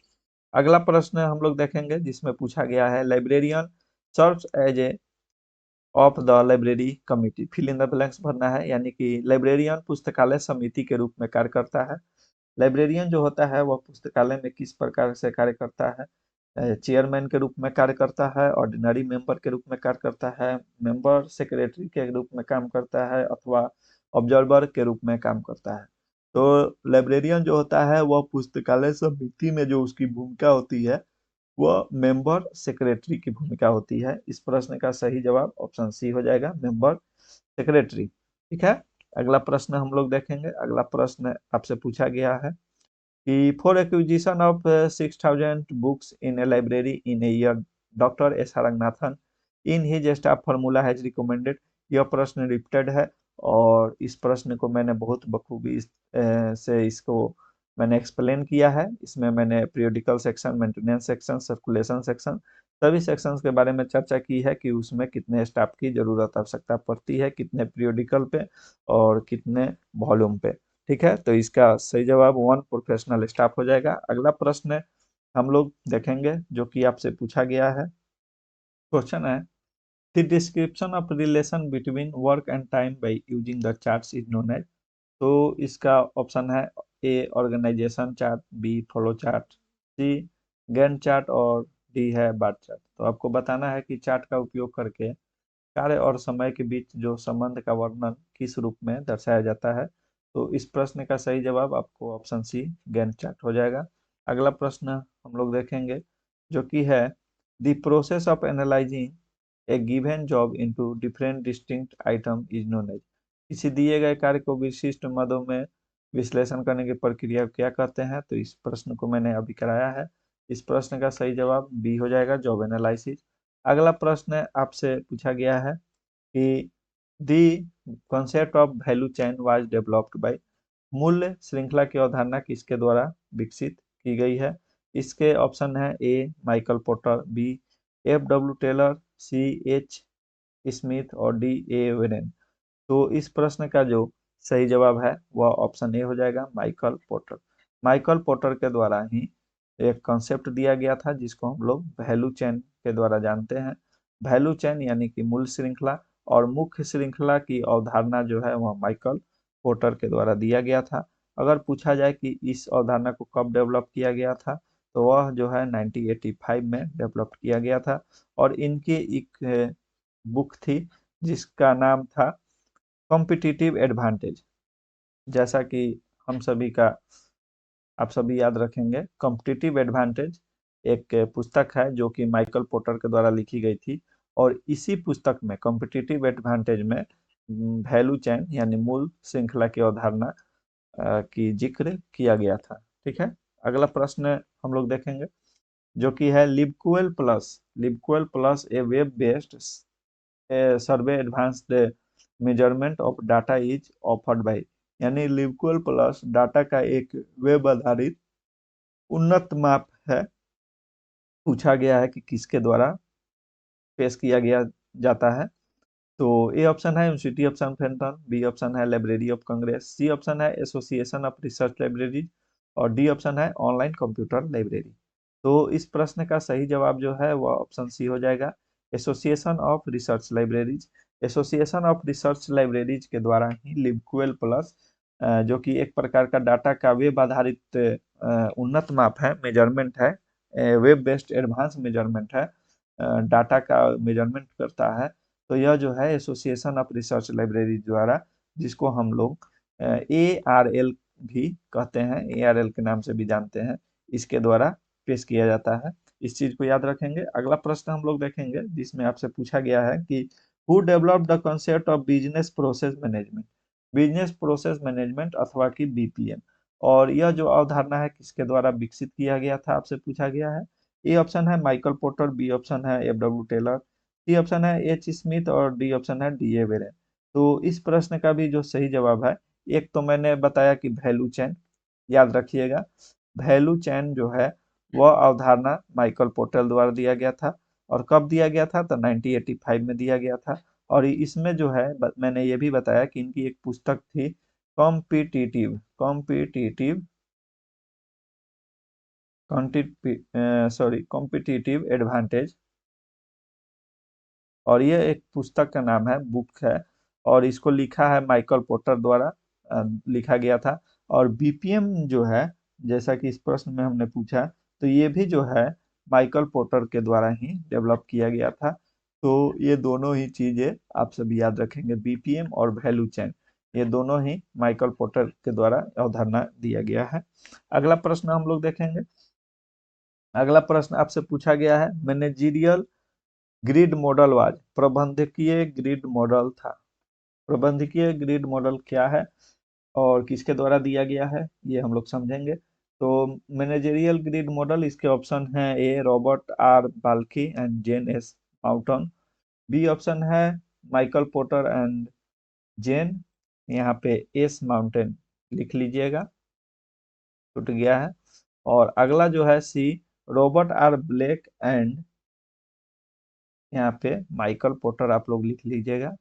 A: अगला प्रश्न हम लोग देखेंगे जिसमें पूछा गया है librarian serves as a of the library committee, fill in the blanks भरना है, यानी कि लाइब्रेरियन पुस्तकालय समिति के रूप में कार्य करता है। लाइब्रेरियन जो होता है वह पुस्तकालय में किस प्रकार से कार्य करता है। चेयरमैन के रूप में कार्य करता है, ऑर्डिनरी मेंबर के रूप में कार्य करता है, मेंबर सेक्रेटरी के रूप में काम करता है, अथवा ऑब्जर्वर के रूप में काम करता है। तो लाइब्रेरियन जो होता है वह पुस्तकालय समिति में जो उसकी भूमिका होती है वह मेंबर सेक्रेटरी की भूमिका होती है। इस प्रश्न का सही जवाब ऑप्शन सी हो जाएगा, मेंबर सेक्रेटरी। ठीक है, अगला प्रश्न हम लोग देखेंगे। अगला प्रश्न आपसे पूछा गया है कि for acquisition of 6000 books in A library in a year doctor S Ranganathan in his staff formula has recommended. यह प्रश्न रिपीटेड है और इस प्रश्न को मैंने बहुत बखूबी से इसको मैंने एक्सप्लेन किया है। इसमें मैंने periodical section, maintenance section, circulation section, सभी सेक्शंस के बारे में चर्चा की है कि उसमें कितने स्टाफ की जरूरत आवश्यकता पड़ती है, कितने पीरियोडिकल पे और कितने वॉल्यूम पे। ठीक है, तो इसका सही जवाब 1 प्रोफेशनल स्टाफ हो जाएगा। अगला प्रश्न हम लोग देखेंगे जो कि आपसे पूछा गया है। क्वेश्चन है the description of relation between work and time by using the charts is known as. तो इसका ऑप्शन है A organisation chart, B flow chart, C Gantt chart और डी है बार चार्ट। तो आपको बताना है कि चार्ट का उपयोग करके कार्य और समय के बीच जो संबंध का वर्णन किस रूप में दर्शाया जाता है। तो इस प्रश्न का सही जवाब आपको ऑप्शन सी गैंट चार्ट हो जाएगा। अगला प्रश्न हम लोग देखेंगे जो कि है the process of analysing a given job into different distinct item is known as. किसी दिए गए कार्य को विशिष्ट मदों में विश्लेषण करने की प्रक्रिया को क्या कहते हैं। तो इस प्रश्न को मैंने अभी कराया है। इस प्रश्न का सही जवाब बी हो जाएगा, जॉब एनालिसिस। अगला प्रश्न आपसे पूछा गया है कि the concept of value chain was developed bye. मूल्य श्रृंखला की अवधारणा किसके द्वारा विकसित की गई है। इसके ऑप्शन है A Michael Porter, B F W Taylor, C H Smith और डी ए वेरेन। तो इस प्रश्न का जो सही जवाब है वह ऑप्शन ए हो जाएगा, माइकल पोर्टर। माइकल पोर्टर के द्वारा ही एक कॉन्सेप्ट दिया गया था जिसको हम लोग वैल्यू चेन के द्वारा जानते हैं। वैल्यू चेन यानी कि मूल श्रृंखला और मुख्य श्रृंखला की अवधारणा जो है वह माइकल पोर्टर के द्वारा दिया गया था। अगर पूछा जाए कि इस अवधारणा को कब डेवलप किया गया था तो वह जो है 1985 में डेवलप किया गया था। और इनकी एक बुक थी जिसका नाम था कॉम्पिटिटिव एडवांटेज। जैसा कि हम सभी का आप सभी याद रखेंगे, कॉम्पिटिटिव एडवांटेज एक पुस्तक है जो कि माइकल पोर्टर के द्वारा लिखी गई थी। और इसी पुस्तक में कॉम्पिटिटिव एडवांटेज में वैल्यू चेन यानी मूल श्रृंखला की अवधारणा की जिक्र किया गया था। ठीक है, अगला प्रश्न हम लोग देखेंगे जो कि है LibQUAL plus a web based survey advanced measurement of data is offered by. यानी लिबक्वेल प्लस डाटा का एक वेब आधारित उन्नत माप है। पूछा गया है कि किसके द्वारा पेश किया गया जाता है। तो ए ऑप्शन है university of Southampton, B option है Library of Congress, C option है एसोसिएशन ऑफ रिसर्च लाइब्रेरीज और डी ऑप्शन है ऑनलाइन कंप्यूटर लाइब्रेरी। तो इस प्रश्न का सही जवाब जो है वह ऑप्शन सी हो जाएगा, association of Research libraries. Association of Research libraries के द्वारा ही लिबक्वेल प्लस जो कि एक प्रकार का डाटा का वेब आधारित उन्नत माप है, मेजरमेंट है, वेब बेस्ड एडवांस मेजरमेंट है, डाटा का मेजरमेंट करता है। तो यह जो है एसोसिएशन ऑफ रिसर्च लाइब्रेरी द्वारा, जिसको हम लोग ARL भी कहते हैं, ARL के नाम से भी जानते हैं, इसके द्वारा पेश किया जाता है। इस चीज को याद रखेंगे। अगला प्रश्न हम लोग देखेंगे जिसमें आपसे पूछा गया है कि who developed the concept of business process management. Business process management अथवा की BPM। और यह जो अवधारणा है किसके द्वारा विकसित किया गया था आपसे पूछा गया है। ए ऑप्शन है माइकल पोर्टर, बी ऑप्शन है FW टेलर, सी ऑप्शन है H स्मिथ और डी ऑप्शन है DA वेरेन। तो इस प्रश्न का भी जो सही जवाब है एक तो मैंने बताया कि वैल्यू चेन, याद रखिएगा। वैल्यू चेन जो है वह अवधारणा माइकल पोर्टर द्वारा दिया गया था, और कब दिया गया था, तो 1985 में दिया गया था। और इसमें जो है मैंने ये भी बताया कि इनकी एक पुस्तक थी, कॉम्पिटिटिव कॉम्पिटिटिव कॉम्पिटिटिव एडवांटेज, और ये एक पुस्तक का नाम है, बुक है, और इसको लिखा है माइकल पोर्टर द्वारा, लिखा गया था। और बीपीएम जो है, जैसा कि इस प्रश्न में हमने पूछा, तो ये भी जो है माइकल पोर्टर के द्वारा ही डेवलप किया गया था। तो ये दोनों ही चीजें आप सभी याद रखेंगे, बीपीएम और वैल्यू चेन, ये दोनों ही माइकल पोर्टर के द्वारा अवधारणा दिया गया है। अगला प्रश्न हम लोग देखेंगे। अगला प्रश्न आपसे पूछा गया है, मैनेजीरियल ग्रिड मॉडल वाज, प्रबंधकीय ग्रिड मॉडल था। प्रबंधकीय ग्रिड मॉडल क्या है और किसके द्वारा दिया गया है, ये हम लोग समझेंगे। तो मैनेजरियल ग्रिड मॉडल, इसके ऑप्शन है, A Robert R Blake and Jane S Mouton, B option है माइकल पोर्टर एंड जेन, यहाँ पे एस माउंटेन लिख लीजिएगा, छूट गया है। और अगला जो है C Robert R Blake and, यहाँ पे माइकल पोर्टर आप लोग लिख लीजिएगा।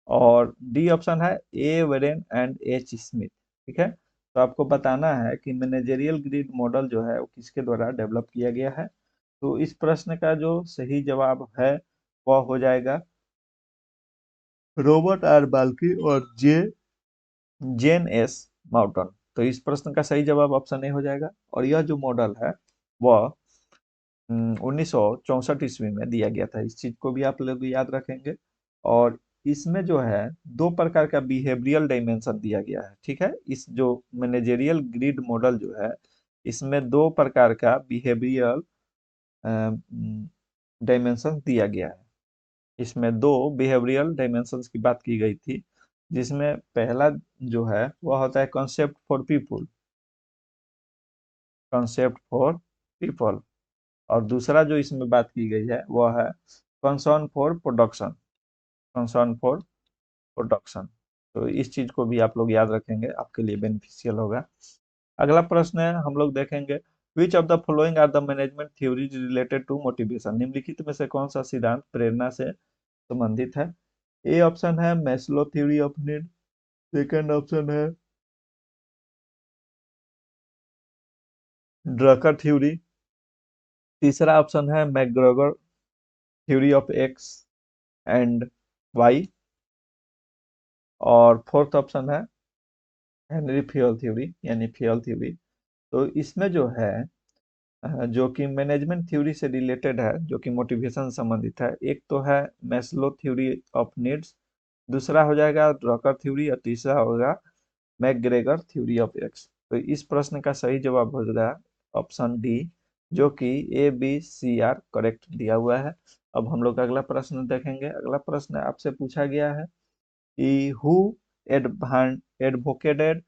A: और डी ऑप्शन है ए वेरेन एंड एच स्मिथ। ठीक है, तो आपको बताना है कि मैनेजरियल ग्रिड मॉडल जो है वो किसके द्वारा डेवलप किया गया है। तो इस प्रश्न का जो सही जवाब है वह हो जाएगा रॉबर्ट आर बाल्की और जेन एस माउटन। तो इस प्रश्न का सही जवाब ऑप्शन ए हो जाएगा। और यह जो मॉडल है वह 1964 ईस्वी में दिया गया था, इस चीज को भी आप लोग याद रखेंगे। और इसमें जो है दो प्रकार का बिहेवियरल डायमेंशन दिया गया है। ठीक है, इस जो मैनेजरियल ग्रिड मॉडल जो है, इसमें दो प्रकार का बिहेवियरल डायमेंशन दिया गया है। इसमें दो बिहेवियरल डायमेंशंस की बात की गई थी, जिसमें पहला जो है वह होता है concept for people, concept for people. और दूसरा जो इसमें बात की गई है वह है concern for production, concern for production. तो इस चीज को भी आप लोग याद रखेंगे, आपके लिए बेनिफिशियल होगा। अगला प्रश्न है, हम लोग देखेंगे which of the following are the management theories related to motivation, निम्नलिखित में से कौन सा सिद्धांत प्रेरणा से संबंधित है। ए ऑप्शन है Maslow theory of need, second option है ड्रकर थ्योरी, तीसरा ऑप्शन है McGregor theory of X and Y, और फोर्थ ऑप्शन है हेनरी फ्योल थ्योरी, यानी फ्योल थ्योरी। तो इसमें जो है जो कि मैनेजमेंट थ्योरी से रिलेटेड है, जो कि मोटिवेशन संबंधित है, एक तो है मैस्लो थ्योरी ऑफ नीड्स, दूसरा हो जाएगा ड्रकर थ्योरी, और तीसरा होगा मैकग्रेगर थ्योरी ऑफ एक्स। तो इस प्रश्न का सही जवाब हो जाएगा ऑप्शन डी, जो कि A B C are correct दिया हुआ है। अब हम लोग अगला प्रश्न देखेंगे। अगला प्रश्न आपसे पूछा गया है कि who advocated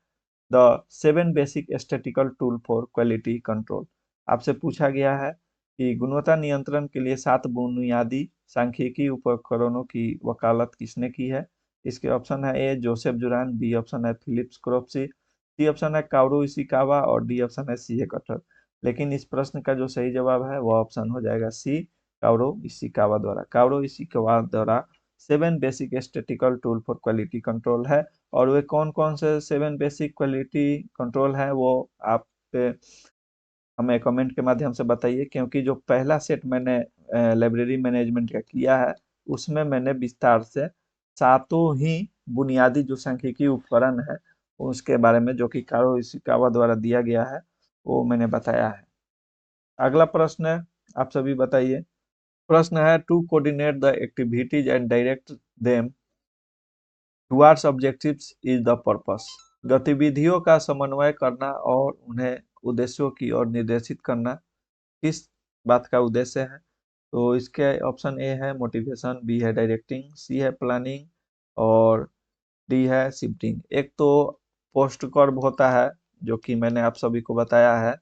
A: the 7 basic statistical tool for quality control. आपसे पूछा गया है कि गुणवत्ता नियंत्रण के लिए 7 बुनियादी सांख्यिकी उपकरणों की वकालत किसने की है। इसके ऑप्शन है ए जोसेफ जुरान, बी ऑप्शन है फिलिप्स क्रोप्सी, सी ऑप्शन है काओरू इशिकावा, और डी ऑप्शन है सी ए कटर। लेकिन इस प्रश्न का जो सही जवाब है वह ऑप्शन हो जाएगा सी, काओरू इशिकावा द्वारा। काओरू इशिकावा द्वारा 7 basic statistical tool for quality control है। और वे कौन कौन से 7 बेसिक क्वालिटी कंट्रोल है वो आप हमें कमेंट के माध्यम से बताइए, क्योंकि जो पहला सेट मैंने लाइब्रेरी मैनेजमेंट का किया है उसमें मैंने विस्तार से सातों ही बुनियादी जो सांख्यिकी उपकरण है उसके बारे में, जो कि कारो इशिकावा द्वारा दिया गया है, वो मैंने बताया है। अगला प्रश्न है, आप सभी बताइए। प्रश्न है to coordinate the activities and direct them towards objectives is the purpose. गतिविधियों का समन्वय करना और उन्हें उद्देश्यों की ओर निर्देशित करना किस बात का उद्देश्य है। तो इसके ऑप्शन ए है मोटिवेशन, बी है डायरेक्टिंग, सी है प्लानिंग, और डी है शिफ्टिंग। एक तो पोस्ट कर्व होता है, जो कि मैंने आप सभी को बताया है।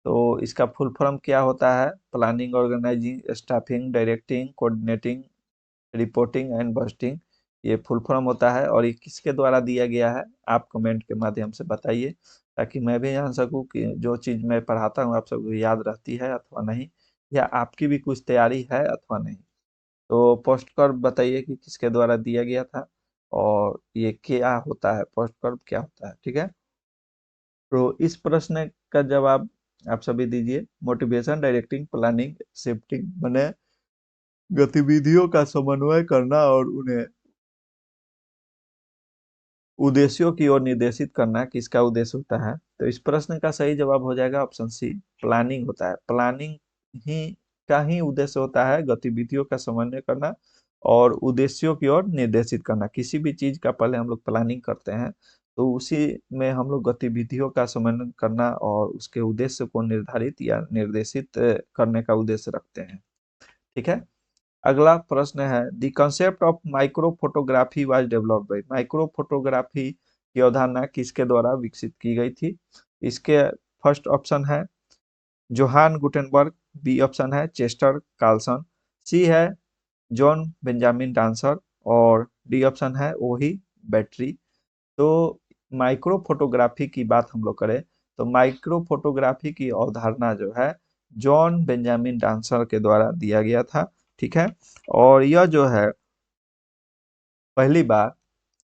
A: तो इसका फुल फॉर्म क्या होता है, planning, organising, staffing, directing, coordinating, reporting and budgeting. ये फुल फॉर्म होता है और ये किसके द्वारा दिया गया है, आप कमेंट के माध्यम से बताइए, ताकि मैं भी जान सकूं कि जो चीज़ मैं पढ़ाता हूँ आप सबको याद रहती है अथवा नहीं, या आपकी भी कुछ तैयारी है अथवा नहीं। तो पोस्ट कर्व बताइए कि किसके द्वारा दिया गया था और ये क्या होता है, पोस्ट कर्व क्या होता है, ठीक है। तो इस प्रश्न का जवाब आप सभी दीजिए। मोटिवेशन, डायरेक्टिंग, प्लानिंग, शिफ्टिंग मैंने गतिविधियों का समन्वय करना और उन्हें उद्देश्यों की ओर निर्देशित करना किसका उद्देश्य होता है। तो इस प्रश्न का सही जवाब हो जाएगा ऑप्शन सी, प्लानिंग होता है। प्लानिंग ही का ही उद्देश्य होता है गतिविधियों का समन्वय करना और उद्देश्यों की ओर निर्देशित करना। किसी भी चीज का पहले हम लोग प्लानिंग करते हैं तो उसी में हम लोग गतिविधियों का समन्वय करना और उसके उद्देश्य को निर्धारित या निर्देशित करने का उद्देश्य रखते हैं, ठीक है। अगला प्रश्न है, the concept of micro photography was developed bye. Micro photography की अवधारणा किसके द्वारा विकसित की गई थी। इसके फर्स्ट ऑप्शन है जोहान गुटेनबर्ग, बी ऑप्शन है चेस्टर कार्लसन, सी है जॉन बेंजामिन डांसर और डी ऑप्शन है ओही बैटरी। तो माइक्रो फोटोग्राफी की बात हम लोग करें तो माइक्रो फोटोग्राफी की अवधारणा जो है जॉन बेंजामिन डांसर के द्वारा दिया गया था, ठीक है। और यह जो है पहली बार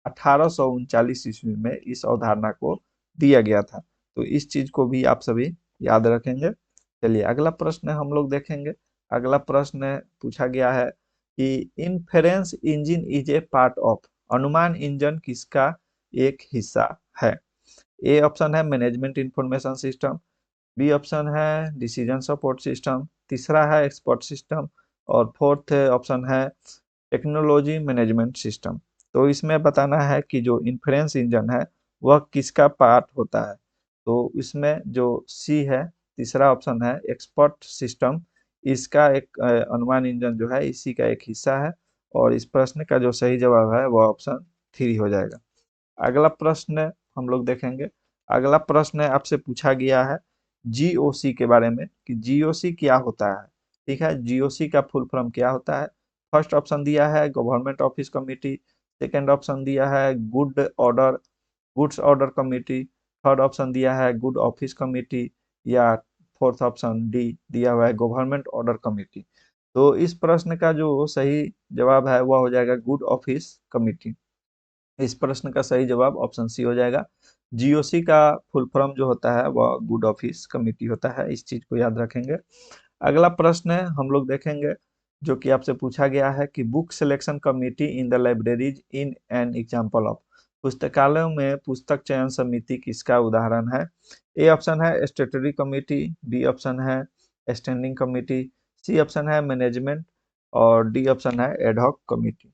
A: 1839 ईस्वी में इस अवधारणा को दिया गया था। तो इस चीज को भी आप सभी याद रखेंगे। चलिए अगला प्रश्न हम लोग देखेंगे। अगला प्रश्न पूछा गया है कि inference engine is a part of. अनुमान इंजन किसका एक हिस्सा है। ए ऑप्शन है management information system, B option है डिसीजन सपोर्ट सिस्टम, तीसरा है एक्सपर्ट सिस्टम और फोर्थ ऑप्शन है टेक्नोलॉजी मैनेजमेंट सिस्टम। तो इसमें बताना है कि जो इन्फ्रेंस इंजन है वह किसका पार्ट होता है। तो इसमें जो सी है तीसरा ऑप्शन है एक्सपर्ट सिस्टम, इसका एक अनुमान इंजन जो है इसी का एक हिस्सा है और इस प्रश्न का जो सही जवाब है वह ऑप्शन 3 हो जाएगा। अगला प्रश्न हम लोग देखेंगे। अगला प्रश्न आपसे पूछा गया है जीओसी के बारे में कि जीओसी क्या होता है, ठीक है। जीओसी का फुल फॉर्म क्या होता है। फर्स्ट ऑप्शन दिया है government office committee, second option दिया है goods order committee, third option दिया है गुड ऑफिस कमिटी या फोर्थ ऑप्शन डी दिया हुआ है गवर्नमेंट ऑर्डर कमिटी। तो इस प्रश्न का जो सही जवाब है वह हो जाएगा गुड ऑफिस कमिटी। इस प्रश्न का सही जवाब ऑप्शन सी हो जाएगा। जीओसी का फुल फॉर्म जो होता है वह गुड ऑफिस कमिटी होता है, इस चीज को याद रखेंगे। अगला प्रश्न हम लोग देखेंगे जो कि आपसे पूछा गया है कि book selection committee in the libraries in an example of. पुस्तकालयों में पुस्तक चयन समिति किसका उदाहरण है। ए ऑप्शन है स्टेटरी कमिटी, बी ऑप्शन है स्टैंडिंग कमिटी, सी ऑप्शन है मैनेजमेंट और डी ऑप्शन है एडहॉक कमिटी।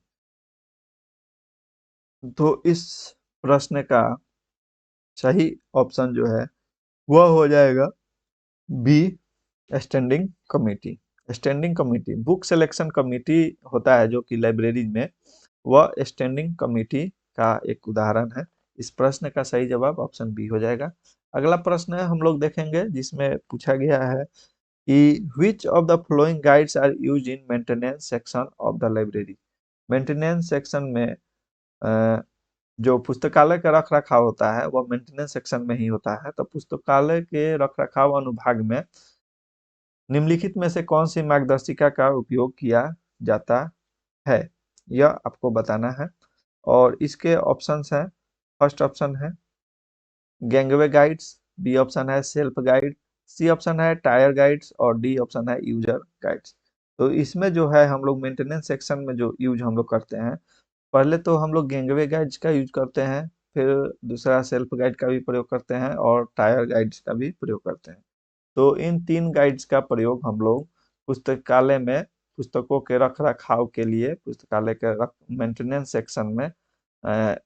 A: तो इस प्रश्न का सही ऑप्शन जो है वह हो जाएगा B standing committee. Standing committee book selection committee होता है जो कि लाइब्रेरी में, वह स्टैंडिंग कमेटी का एक उदाहरण है। इस प्रश्न का सही जवाब ऑप्शन बी हो जाएगा। अगला प्रश्न हम लोग देखेंगे जिसमें पूछा गया है कि which of the following guides are used in maintenance section of the library। Maintenance section में जो पुस्तकालय का रख रखाव होता है वह मेंटेनेंस सेक्शन में ही होता है। तो पुस्तकालय के रख रखाव अनुभाग में निम्नलिखित में से कौन सी मार्गदर्शिका का उपयोग किया जाता है, यह आपको बताना है। और इसके ऑप्शंस हैं, फर्स्ट ऑप्शन है गैंगवे गाइड्स, बी ऑप्शन है सेल्फ गाइड, सी ऑप्शन है टायर गाइड्स और डी ऑप्शन है यूजर गाइड्स। तो इसमें जो है हम लोग मेंटेनेंस सेक्शन में जो यूज हम लोग करते हैं, पहले तो हम लोग गैंगवे गाइड्स का यूज करते हैं, फिर दूसरा सेल्फ गाइड का भी प्रयोग करते हैं और टायर गाइड्स का भी प्रयोग करते हैं। तो इन तीन गाइड्स का प्रयोग हम लोग पुस्तकालय में पुस्तकों के रख रखाव के लिए पुस्तकालय के मेंटेनेंस सेक्शन में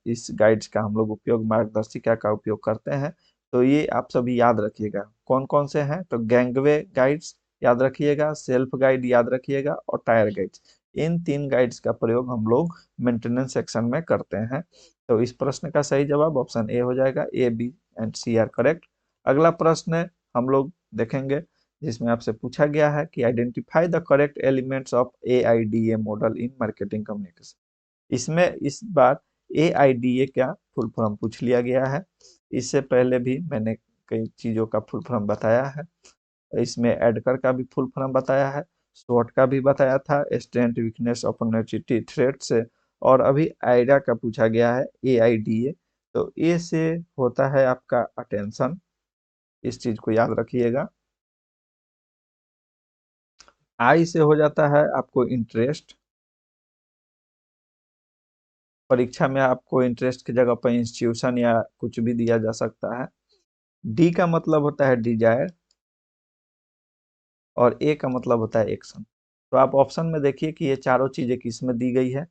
A: इस गाइड्स का हम लोग उपयोग मार्गदर्शिका का उपयोग करते हैं। तो ये आप सभी याद रखिएगा कौन कौन से हैं। तो गैंगवे गाइड्स याद रखिएगा, सेल्फ गाइड याद रखिएगा और टायर गाइड्स, इन तीन गाइड्स का प्रयोग हम लोग मेंटेनेंस सेक्शन में करते हैं। तो इस प्रश्न का सही जवाब ऑप्शन ए हो जाएगा। A B and C are correct. अगला प्रश्न हम लोग देखेंगे जिसमें आपसे पूछा गया है कि identify the correct elements of AIDA model in marketing communication. इसमें इस बार AIDA का फुल फॉर्म पूछ लिया गया है। इससे पहले भी मैंने कई चीज़ों का फुल फॉर्म बताया है। इसमें एडकर का भी फुल फॉर्म बताया है, स्वॉट का भी बताया था, स्ट्रेंथ वीकनेस अपॉर्चुनिटी थ्रेट से, और अभी आइडा का पूछा गया है AIDA। तो ए से होता है आपका अटेंशन, इस चीज को याद रखिएगा। आई से हो जाता है आपको इंटरेस्ट, परीक्षा में आपको इंटरेस्ट की जगह पर इंस्टीट्यूशन या कुछ भी दिया जा सकता है। डी का मतलब होता है डिजायर, और ए का मतलब होता है एक्शन। तो आप ऑप्शन में देखिए कि ये चारों चीजें किस में दी गई है।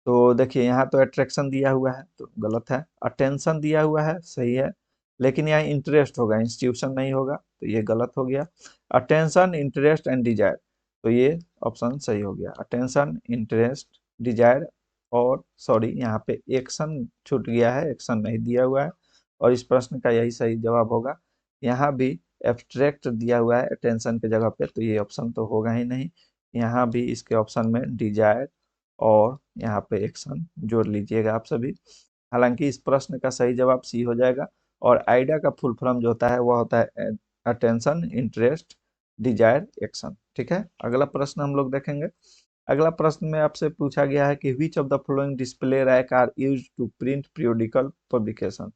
A: तो देखिए यहाँ तो अट्रैक्शन दिया हुआ है तो गलत है, अटेंशन दिया हुआ है सही है, लेकिन यहाँ इंटरेस्ट होगा, इंस्टीट्यूशन नहीं होगा, तो ये गलत हो गया। अटेंशन, इंटरेस्ट एंड डिजायर, तो ये ऑप्शन सही हो गया, अटेंशन, इंटरेस्ट, डिजायर। और सॉरी, यहाँ पे एक्शन छूट गया है, एक्शन नहीं दिया हुआ है, और इस प्रश्न का यही सही जवाब होगा। यहाँ भी एब्स्ट्रैक्ट दिया हुआ है अटेंशन के जगह पे, तो ये ऑप्शन तो होगा ही नहीं। यहाँ भी इसके ऑप्शन में डिजायर और यहाँ पे एक्शन जोड़ लीजिएगा आप सभी। हालांकि इस प्रश्न का सही जवाब सी हो जाएगा। और आइडिया का फुल फॉर्म जो होता है वह होता है अटेंशन, इंटरेस्ट, डिजायर, एक्शन। ठीक है, अगला प्रश्न हम लोग देखेंगे। अगला प्रश्न में आपसे पूछा गया है कि which of the following display rack are use to print periodical publication.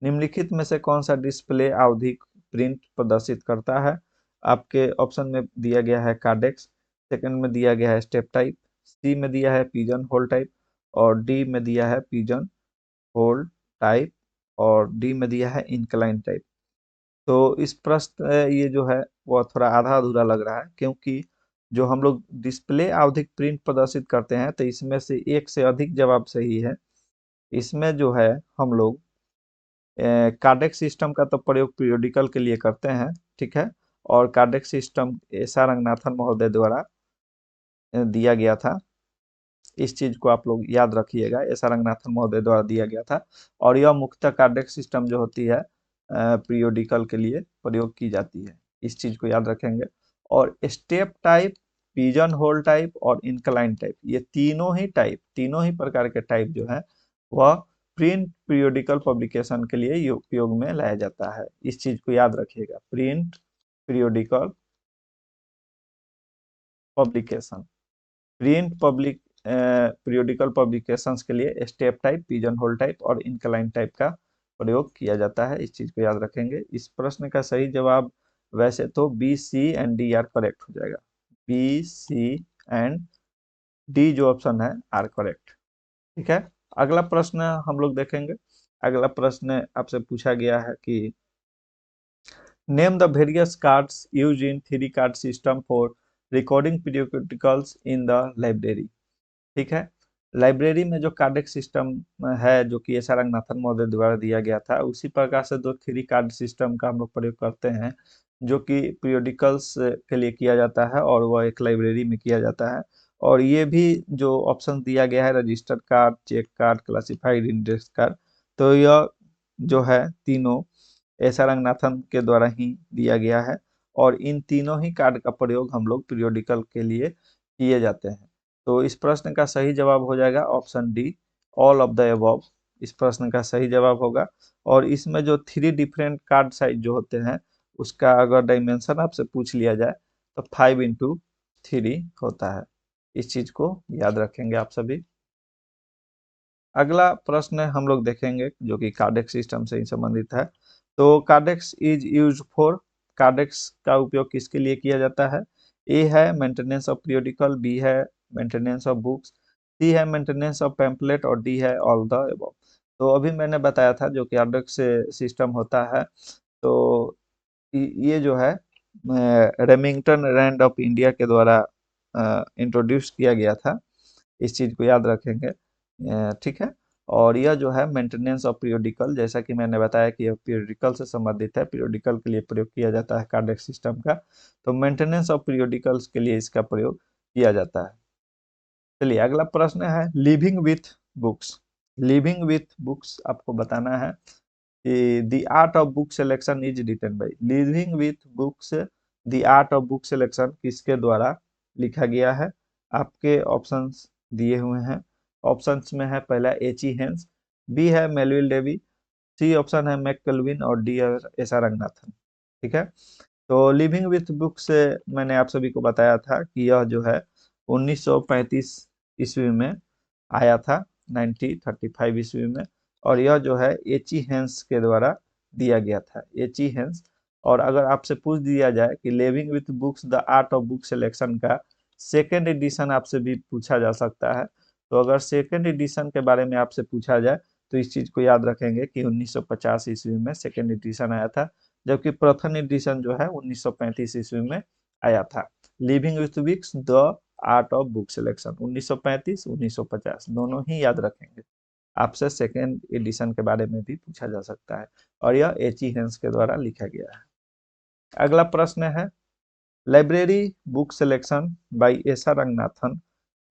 A: निम्नलिखित में से कौन सा डिस्प्ले आवधिक प्रिंट प्रदर्शित करता है। आपके ऑप्शन में दिया गया है कार्डेक्स, सेकंड में दिया गया है स्टेप टाइप, सी में दिया है पिजन होल टाइप, और डी में दिया है पिजन होल टाइप, और डी में दिया है इंक्लाइन टाइप। तो इस प्रश्न ये जो है वो थोड़ा आधा अधूरा लग रहा है, क्योंकि जो हम लोग डिस्प्ले आवधिक प्रिंट प्रदर्शित करते हैं तो इसमें से एक से अधिक जवाब सही है। इसमें जो है हम लोग कार्डियक सिस्टम का तो प्रयोग पीरियोडिकल के लिए करते हैं, ठीक है। और cardiac system S R Ranganathan महोदय द्वारा दिया गया था। इस चीज को आप लोग याद रखिएगा, एस आर रंगनाथन महोदय द्वारा दिया गया था। और यह मुख्यतः कार्डियक सिस्टम जो होती है पीरियोडिकल के लिए प्रयोग की जाती है, इस चीज को याद रखेंगे। और step type, pigeon whole type और इंक्लाइन टाइप, ये तीनों ही टाइप, तीनों ही प्रकार के टाइप जो है वह प्रिंट पीरियोडिकल पब्लिकेशन के लिए उपयोग में लाया जाता है। इस चीज को याद रखिएगा, print periodical publication, print public periodical publications के लिए step type, pigeon whole type और इंक्लाइन टाइप का प्रयोग किया जाता है। इस चीज को याद रखेंगे। इस प्रश्न का सही जवाब वैसे तो B, C and D are correct हो जाएगा। बी, सी एंड डी जो ऑप्शन है आर करेक्ट। ठीक है, अगला प्रश्न हम लोग देखेंगे। अगला प्रश्न आपसे पूछा गया है कि name the various cards use in three card system for recording periodicals in the library. ठीक है, लाइब्रेरी में जो कार्डिक सिस्टम है जो कि एस आर रंगनाथन महोदय द्वारा दिया गया था, उसी प्रकार से दो थ्री कार्ड सिस्टम का हम लोग प्रयोग करते हैं, जो कि पीरियोडिकल्स के लिए किया जाता है और वह एक लाइब्रेरी में किया जाता है। और ये भी जो ऑप्शन दिया गया है registered card, check card, classified index card, तो यह जो है तीनों एस आर रंगनाथन के द्वारा ही दिया गया है। और इन तीनों ही कार्ड का प्रयोग हम लोग पीरियोडिकल के लिए किए जाते हैं। तो इस प्रश्न का सही जवाब हो जाएगा option D, all of the above. इस प्रश्न का सही जवाब होगा। और इसमें जो थ्री डिफरेंट कार्ड साइज जो होते हैं उसका अगर डायमेंशन आपसे पूछ लिया जाए तो 5x3 होता है। इस चीज को याद रखेंगे आप सभी। अगला प्रश्न हम लोग देखेंगे जो कि कार्डेक्स सिस्टम से ही संबंधित है। तो Cordtex is use for, Cordtex का उपयोग किसके लिए किया जाता है। ए है मेंटेनेंस ऑफ पीरियोडिकल, बी है मेंटेनेंस ऑफ बुक्स, सी है मेंटेनेंस ऑफ पैम्पलेट और डी है ऑल द अबव। तो अभी मैंने बताया था जो कार्डेक्स सिस्टम होता है, तो ये जो है रेमिंगटन रैंड ऑफ इंडिया के द्वारा इंट्रोड्यूस किया गया था। इस चीज को याद रखेंगे। ठीक है, और यह जो है मेंटेनेंस ऑफ पीरियोडिकल, जैसा कि मैंने बताया कि यह पीरियोडिकल से संबंधित है, पीरियोडिकल के लिए प्रयोग किया जाता है कार्डियक सिस्टम का। तो मेंटेनेंस ऑफ पीरियोडिकल्स के लिए इसका प्रयोग किया जाता है। चलिए अगला प्रश्न है living with books. Living with books आपको बताना है कि the art of book selection is written by. Living with books, the art of book selection किसके द्वारा लिखा गया है। आपके ऑप्शंस दिए हुए हैं, ऑप्शंस में है पहला एची हेंस, बी है मेलविल डेवी, सी ऑप्शन है मैककल्विन और डी है एसा रंगनाथन। ठीक है, तो लिविंग विथ बुक से मैंने आप सभी को बताया था कि यह जो है 1935 ईस्वी में आया था, 1935 ईस्वी में, और यह जो है एची हेंस के द्वारा दिया गया था, एची हेंस। और अगर आपसे पूछ दिया जाए कि living with books the art of book selection का सेकेंड एडिशन आपसे भी पूछा जा सकता है, तो अगर सेकेंड एडिशन के बारे में आपसे पूछा जाए तो इस चीज को याद रखेंगे कि 1950 ईस्वी में सेकेंड एडिशन आया था, जबकि प्रथम एडिशन जो है 1935 ईस्वी में आया था। Living with books the art of book selection 1935 1950 दोनों ही याद रखेंगे। आपसे सेकेंड एडिशन के बारे में भी पूछा जा सकता है, और यह एची हेंस के द्वारा लिखा गया है। अगला प्रश्न है, लाइब्रेरी बुक सिलेक्शन बाय एसा Ranganathan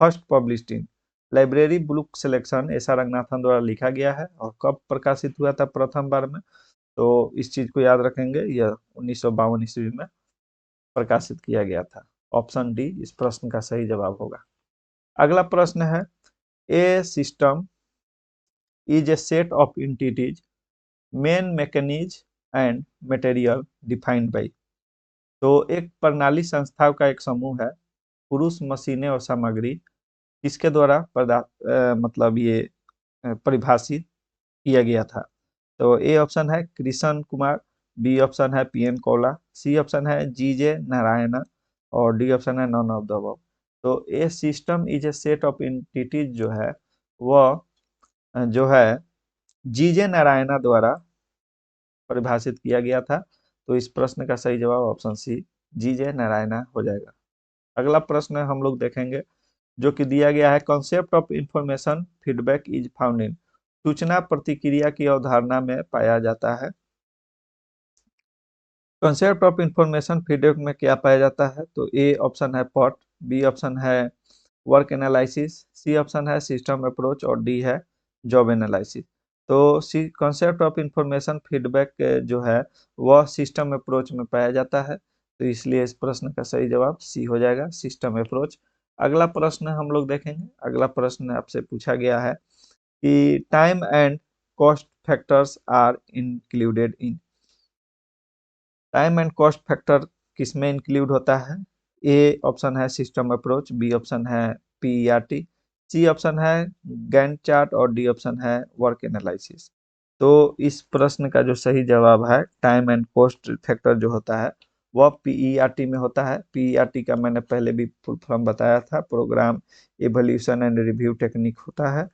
A: first published in, library book selection एसा रंगनाथन द्वारा लिखा गया है और कब प्रकाशित हुआ था प्रथम बार में, तो इस चीज को याद रखेंगे, यह 1952 ईस्वी में प्रकाशित किया गया था। ऑप्शन डी इस प्रश्न का सही जवाब होगा। अगला प्रश्न है, a system is a set of entities men mechanism and material defined by, तो एक प्रणाली संस्थाओं का एक समूह है, पुरुष मशीनें और सामग्री, किसके द्वारा मतलब ये परिभाषित किया गया था। तो ए ऑप्शन है कृष्ण कुमार, बी ऑप्शन है पीएन कोला, सी ऑप्शन है जीजे नारायण और डी ऑप्शन है नॉन ऑफ द अबव। तो a system is a set of entities जो है वह जो है जीजे नारायण द्वारा परिभाषित किया गया था, तो इस प्रश्न का सही जवाब ऑप्शन सी जीजे नारायण हो जाएगा। अगला प्रश्न हम लोग देखेंगे जो कि दिया गया है, concept of information feedback is found in, सूचना प्रतिक्रिया की अवधारणा में पाया जाता है। कॉन्सेप्ट ऑफ इंफॉर्मेशन फीडबैक में क्या पाया जाता है, तो ए ऑप्शन है पॉट, बी ऑप्शन है वर्क एनालिसिस, सी ऑप्शन है सिस्टम अप्रोच और डी है जॉब एनालिसिस। तो C concept of information feedback जो है वह सिस्टम अप्रोच में पाया जाता है, तो इसलिए इस प्रश्न का सही जवाब सी हो जाएगा, सिस्टम अप्रोच। अगला प्रश्न हम लोग देखेंगे, अगला प्रश्न आपसे पूछा गया है कि time and cost factors are included in, time and cost factor किसमें इंक्लूड होता है। ए ऑप्शन है सिस्टम अप्रोच, बी ऑप्शन है पीईआरटी, सी ऑप्शन है गैंट चार्ट और डी ऑप्शन है वर्क एनालिसिस। तो इस प्रश्न का जो सही जवाब है टाइम एंड कॉस्ट फैक्टर जो होता है वह पीईआरटी में होता है। पीईआरटी का मैंने पहले भी फुल फॉर्म बताया था, program evolution and review technique होता है।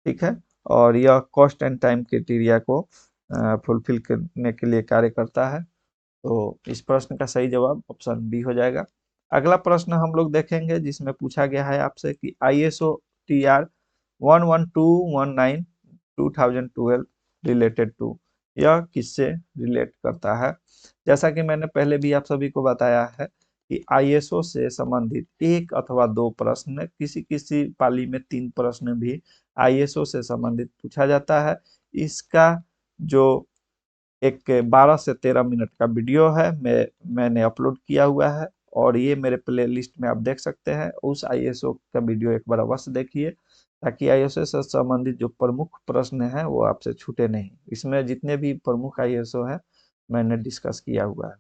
A: ठीक है, और यह कॉस्ट एंड टाइम क्राइटेरिया को फुलफिल करने के लिए कार्य करता है, तो इस प्रश्न का सही जवाब ऑप्शन बी हो जाएगा। अगला प्रश्न हम लोग देखेंगे जिसमें पूछा गया है आपसे कि ISO TR 11219 2012 रिलेटेड टू, यह किससे रिलेट करता है। जैसा कि मैंने पहले भी आप सभी को बताया है कि ISO से संबंधित एक अथवा दो प्रश्न, किसी किसी पाली में 3 प्रश्न भी ISO से संबंधित पूछा जाता है। इसका जो एक 12 से 13 मिनट का वीडियो है मैंने अपलोड किया हुआ है, और ये मेरे प्लेलिस्ट में आप देख सकते हैं, उस ISO का वीडियो एक बार अवश्य देखिए ताकि ISO से संबंधित जो प्रमुख प्रश्न हैं वो आपसे छूटे नहीं। इसमें जितने भी प्रमुख ISO हैं मैंने डिस्कस किया हुआ है।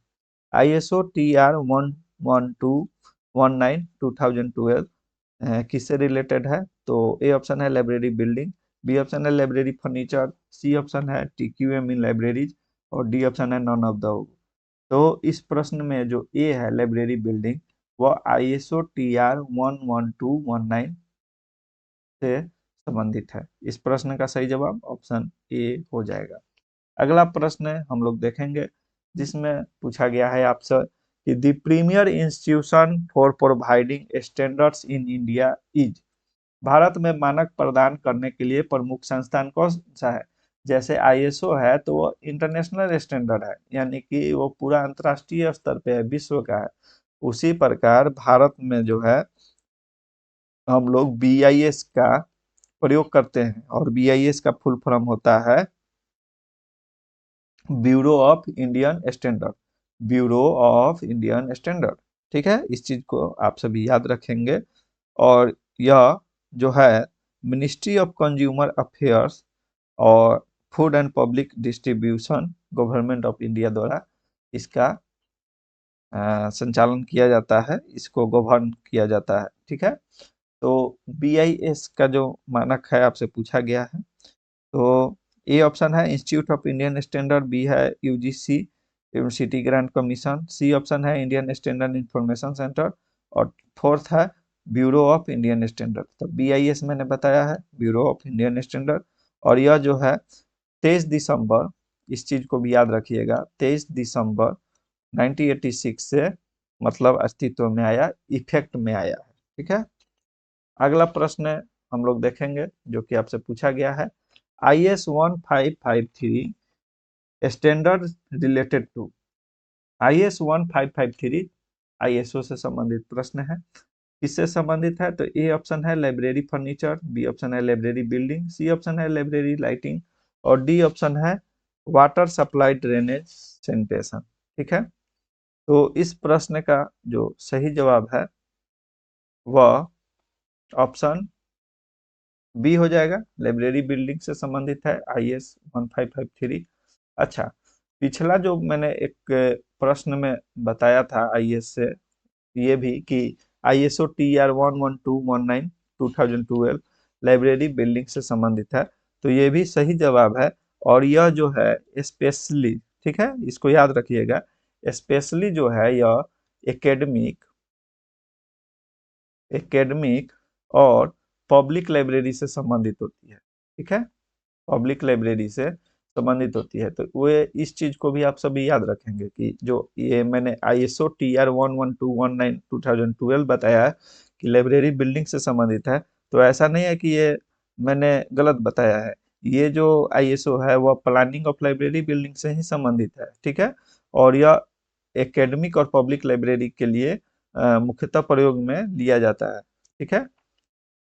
A: ISO TR 11219 2012 किससे रिलेटेड है, तो ए ऑप्शन है लाइब्रेरी बिल्डिंग, बी ऑप्शन है लाइब्रेरी फर्नीचर, सी ऑप्शन है TQM इन लाइब्रेरीज और डी ऑप्शन है नॉन ऑफ द। तो इस प्रश्न में जो ए है लाइब्रेरी बिल्डिंग वह ISO TR 11219 से संबंधित है। इस प्रश्न का सही जवाब ऑप्शन ए हो जाएगा। अगला प्रश्न हम लोग देखेंगे जिसमें पूछा गया है आपसे कि the premier institution for providing standards in India is, Bharat में मानक प्रदान करने के लिए प्रमुख संस्थान कौन सा है। जैसे ISO है तो वो इंटरनेशनल स्टैंडर्ड है, यानी कि वो पूरा अंतर्राष्ट्रीय स्तर पे है, विश्व का है। उसी प्रकार भारत में जो है हम लोग BIS का प्रयोग करते हैं, और BIS का फुल फॉर्म होता है bureau of Indian standard, bureau of Indian standard. ठीक है, इस चीज को आप सभी याद रखेंगे। और यह जो है मिनिस्ट्री ऑफ कंज्यूमर अफेयर्स और food and public distribution government of India द्वारा इसका संचालन किया जाता है, इसको गवर्न किया जाता है। ठीक है, तो BIS का जो मानक है आपसे पूछा गया है, तो ए ऑप्शन है institute of Indian standard, B है UGC university grant commission, C option है इंडियन स्टैंडर्ड इंफॉर्मेशन सेंटर और फोर्थ है ब्यूरो ऑफ इंडियन स्टैंडर्ड। तो BIS मैंने बताया है, ब्यूरो ऑफ इंडियन स्टैंडर्ड, और यह जो है 23 दिसंबर, इस चीज को भी याद रखिएगा, 23 दिसंबर 1986 से मतलब अस्तित्व में आया, इफेक्ट में आया है। ठीक है, अगला प्रश्न हम लोग देखेंगे जो कि आपसे पूछा गया है, IS 1553 standard related to. IS 1553 ISO से संबंधित प्रश्न है। किससे संबंधित है? तो ए ऑप्शन है लाइब्रेरी फर्नीचर, बी ऑप्शन है लाइब्रेरी बिल्डिंग, सी ऑप्शन है लाइब्रेरी लाइटिंग और डी ऑप्शन है वाटर सप्लाई ड्रेनेज सैनिटेशन। ठीक है, तो इस प्रश्न का जो सही जवाब है वह ऑप्शन बी हो जाएगा, लाइब्रेरी बिल्डिंग से संबंधित है IS 1553। अच्छा, पिछला जो मैंने एक प्रश्न में बताया था IS से, ये भी कि ISO TR 11219 2012 लाइब्रेरी बिल्डिंग से संबंधित है, तो ये भी सही जवाब है। और यह जो है स्पेशली, ठीक है, इसको याद रखिएगा, स्पेशली जो है यह एकेडमिक एकेडमिक और पब्लिक लाइब्रेरी से संबंधित होती है। ठीक है, पब्लिक लाइब्रेरी से संबंधित होती है, तो वे इस चीज को भी आप सभी याद रखेंगे कि जो ये मैंने ISO TR 11219 2012 बताया है कि लाइब्रेरी बिल्डिंग से संबंधित है, तो ऐसा नहीं है कि ये मैंने गलत बताया है। ये जो ISO है वह प्लानिंग ऑफ लाइब्रेरी बिल्डिंग से ही संबंधित है। ठीक है, और यह एकेडमिक और पब्लिक लाइब्रेरी के लिए मुख्यतः प्रयोग में लिया जाता है। ठीक है,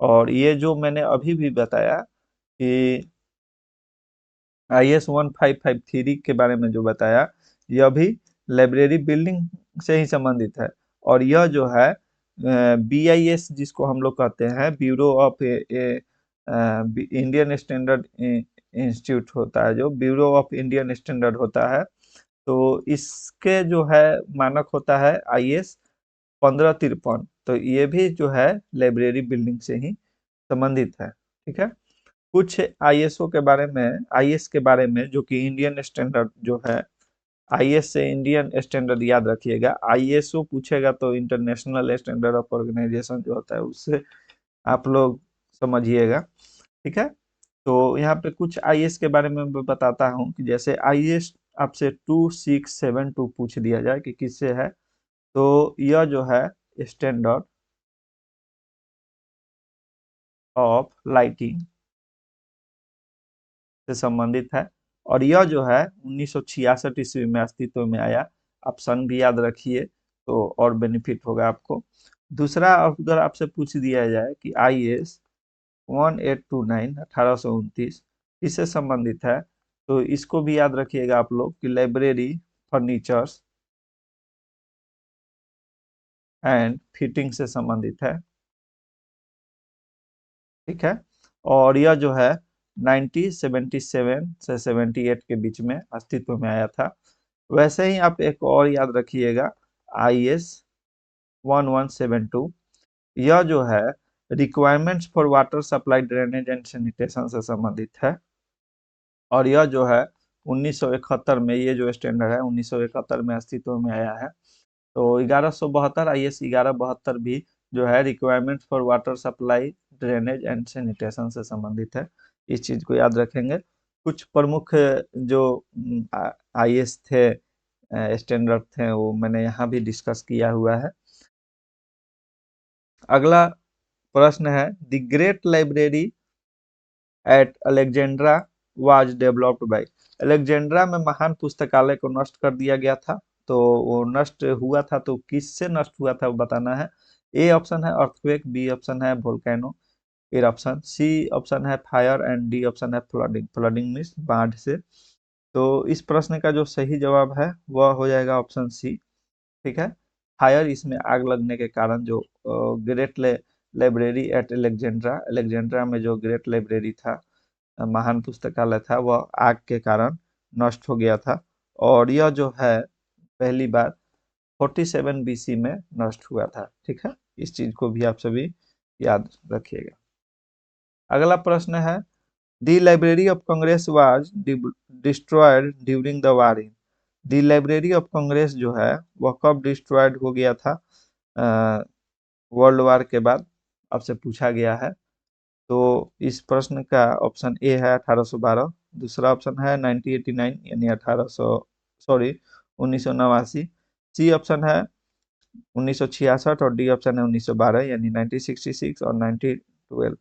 A: और ये जो मैंने अभी भी बताया कि IS 1553 के बारे में जो बताया, यह भी लाइब्रेरी बिल्डिंग से ही संबंधित है। और यह जो है BIS जिसको हम लोग कहते हैं, bureau of Indian standard institute होता है, जो ब्यूरो ऑफ इंडियन स्टैंडर्ड होता है, तो इसके जो है मानक होता है IS 1553। तो ये भी जो है लाइब्रेरी बिल्डिंग से ही संबंधित है। ठीक है, कुछ ISO के बारे में, IS के बारे में, जो कि इंडियन स्टैंडर्ड जो है, IS से इंडियन स्टैंडर्ड याद रखिएगा। ISO पूछेगा तो इंटरनेशनल स्टैंडर्ड ऑफ ऑर्गेनाइजेशन जो होता है उससे आप लोग समझिएगा। ठीक है, तो यहाँ पे कुछ IS के बारे में मैं बताता हूँ कि जैसे IS आपसे 2672 पूछ दिया जाए कि किससे है, तो यह जो है स्टैंडर्ड ऑफ लाइटिंग से संबंधित है, और यह जो है 1966 ईस्वी में अस्तित्व में आया। आप सन भी याद रखिए तो और बेनिफिट होगा आपको। दूसरा, अगर आपसे पूछ दिया जाए कि IS 1829 1829 इससे संबंधित है, तो इसको भी याद रखिएगा आप लोग कि लाइब्रेरी फर्नीचर्स एंड फिटिंग से संबंधित है। ठीक है, और यह जो है 1977 से 78 के बीच में अस्तित्व में आया था। वैसे ही आप एक और याद रखिएगा, IS 1172, यह जो है requirements for water supply drainage and sanitation से संबंधित है, और यह जो है 1971 में, ये जो स्टैंडर्ड है 1971 में अस्तित्व में आया है। तो 1172 IS 1172 भी जो है requirement for water supply drainage and sanitation से संबंधित है। इस चीज को याद रखेंगे। कुछ प्रमुख जो IS थे, स्टैंडर्ड थे, वो मैंने यहाँ भी डिस्कस किया हुआ है। अगला प्रश्न है, the great library at Alexandra was developed bye. Alexandra में महान पुस्तकालय को नष्ट कर दिया गया था, तो वो नष्ट हुआ था तो किससे नष्ट हुआ था वो बताना है। ए ऑप्शन है अर्थक्वेक, बी ऑप्शन है वोल्केनो इरप्शन, सी ऑप्शन है फायर एंड डी ऑप्शन है फ्लडिंग। फ्लडिंग मीन्स बाढ़ से। तो इस प्रश्न का जो सही जवाब है वह हो जाएगा ऑप्शन सी। ठीक है, फायर, इसमें आग लगने के कारण जो ग्रेट लाइब्रेरी एट अलेक्जेंड्रा में जो ग्रेट लाइब्रेरी था, महान पुस्तकालय था, वह आग के कारण नष्ट हो गया था। और यह जो है पहली बार 47 बीसी में नष्ट हुआ था। ठीक है, इस चीज को भी आप सभी याद रखिएगा। अगला प्रश्न है, the Library of Congress was destroyed during the war in. The Library of Congress जो है वह कब डिस्ट्रॉयड हो गया था? वर्ल्ड वार के बाद आपसे पूछा गया है। तो इस प्रश्न का ऑप्शन ए है 1812, दूसरा ऑप्शन है 1989 यानी 1989, सी ऑप्शन है 1966 और डी ऑप्शन है 1912 यानी 1966 और 1912।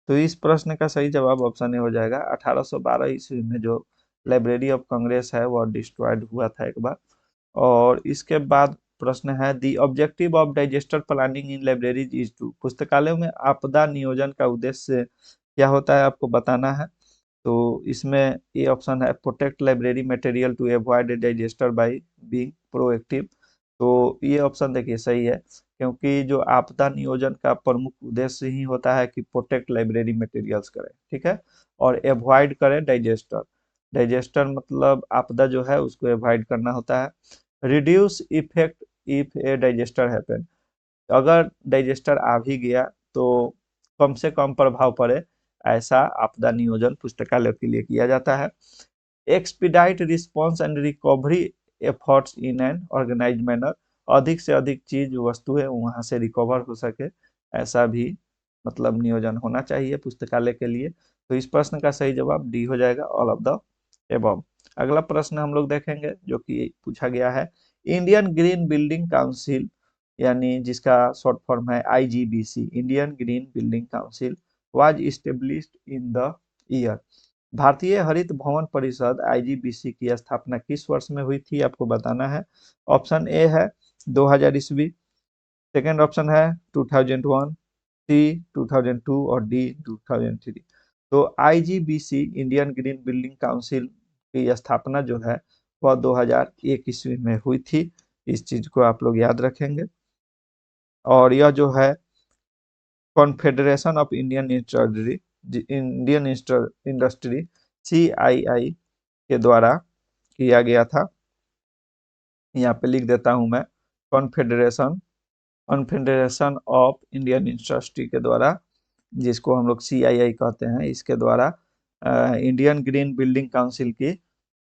A: तो इस प्रश्न का सही जवाब ऑप्शन ए हो जाएगा। 1812 ईस्वी में जो लाइब्रेरी ऑफ कांग्रेस है वह डिस्ट्रॉयड हुआ था एक बार। और इसके बाद प्रश्न है, the objective of disaster planning in libraries is to. पुस्तकालयों में आपदा नियोजन का उद्देश्य क्या होता है आपको बताना है। तो इसमें ये ऑप्शन है, protect library material to avoid disaster by being proactive. तो ये ऑप्शन देखिए सही है, क्योंकि जो आपदा नियोजन का प्रमुख उद्देश्य ही होता है कि प्रोटेक्ट लाइब्रेरी मटेरियल्स करें, ठीक है, और अवॉइड करें डाइजेस्टर। डाइजेस्टर मतलब आपदा जो है उसको अवॉइड करना होता है। Reduce effect if A digester happen, अगर डाइजेस्टर आ भी गया तो कम से कम प्रभाव पड़े, ऐसा आपदा नियोजन पुस्तकालय के लिए किया जाता है। Expedite response and recovery efforts in an organise manner, अधिक से अधिक चीज वस्तुएं वहां से रिकवर हो सके, ऐसा भी मतलब नियोजन होना चाहिए पुस्तकालय के लिए। तो इस प्रश्न का सही जवाब डी हो जाएगा, ऑल ऑफ द एबव। अगला प्रश्न हम लोग देखेंगे जो कि पूछा गया है, इंडियन ग्रीन बिल्डिंग काउंसिल यानी जिसका शॉर्ट फॉर्म है IGBC, Indian green building council was established in the year. भारतीय हरित भवन परिषद आईजीबीसी की स्थापना किस वर्ष में हुई थी आपको बताना है। ऑप्शन ए है 2000 ईस्वी, सेकेंड ऑप्शन है 2001, सी 2002 और डी 2003। तो IGBC Indian green building council की स्थापना जो है वह 2001 ईस्वी में हुई थी। इस चीज को आप लोग याद रखेंगे। और यह जो है confederation of Indian industry CII के द्वारा किया गया था। यहाँ पे लिख देता हूं मैं, confederation confederation of Indian industry के द्वारा, जिसको हम लोग सीआईआई कहते हैं, इसके द्वारा इंडियन ग्रीन बिल्डिंग काउंसिल की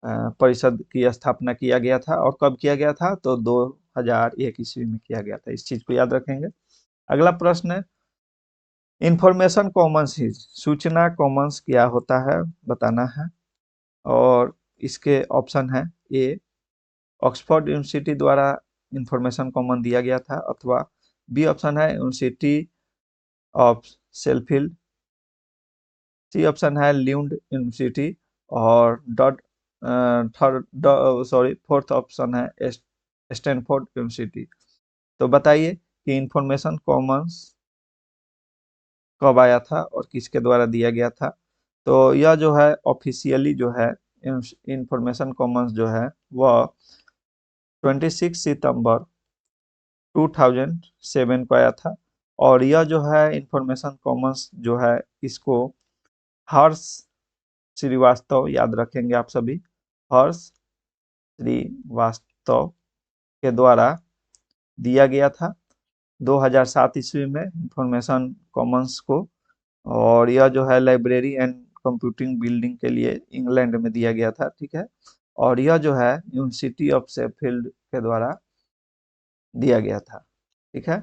A: परिषद की स्थापना किया गया था। और कब किया गया था? तो 2001 ईस्वी में किया गया था। इस चीज को याद रखेंगे। अगला प्रश्न है, इंफॉर्मेशन कॉमन्स ही, सूचना कॉमन्स क्या होता है बताना है। और इसके ऑप्शन है, ए ऑक्सफोर्ड यूनिवर्सिटी द्वारा इंफॉर्मेशन कॉमन दिया गया था, अथवा बी ऑप्शन है university of Sheffield, C option है ल्यूंड यूनिवर्सिटी, और फोर्थ ऑप्शन है स्टैनफोर्ड यूनिवर्सिटी। तो बताइए कि इंफॉर्मेशन कॉमन्स कब आया था और किसके द्वारा दिया गया था। तो यह जो है ऑफिशियली जो है इंफॉर्मेशन कॉमन्स जो है वह 26 सितंबर 2007 को आया था। और यह जो है इंफॉर्मेशन कॉमन्स जो है इसको हर्ष श्रीवास्तव, याद रखेंगे आप सभी, हर्ष श्रीवास्तव के द्वारा दिया गया था 2007 ईस्वी में इंफॉर्मेशन कॉमन्स को। और यह जो है लाइब्रेरी एंड कंप्यूटिंग बिल्डिंग के लिए इंग्लैंड में दिया गया था, ठीक है। और यह जो है यूनिवर्सिटी ऑफ शेफील्ड के द्वारा दिया गया था, ठीक है।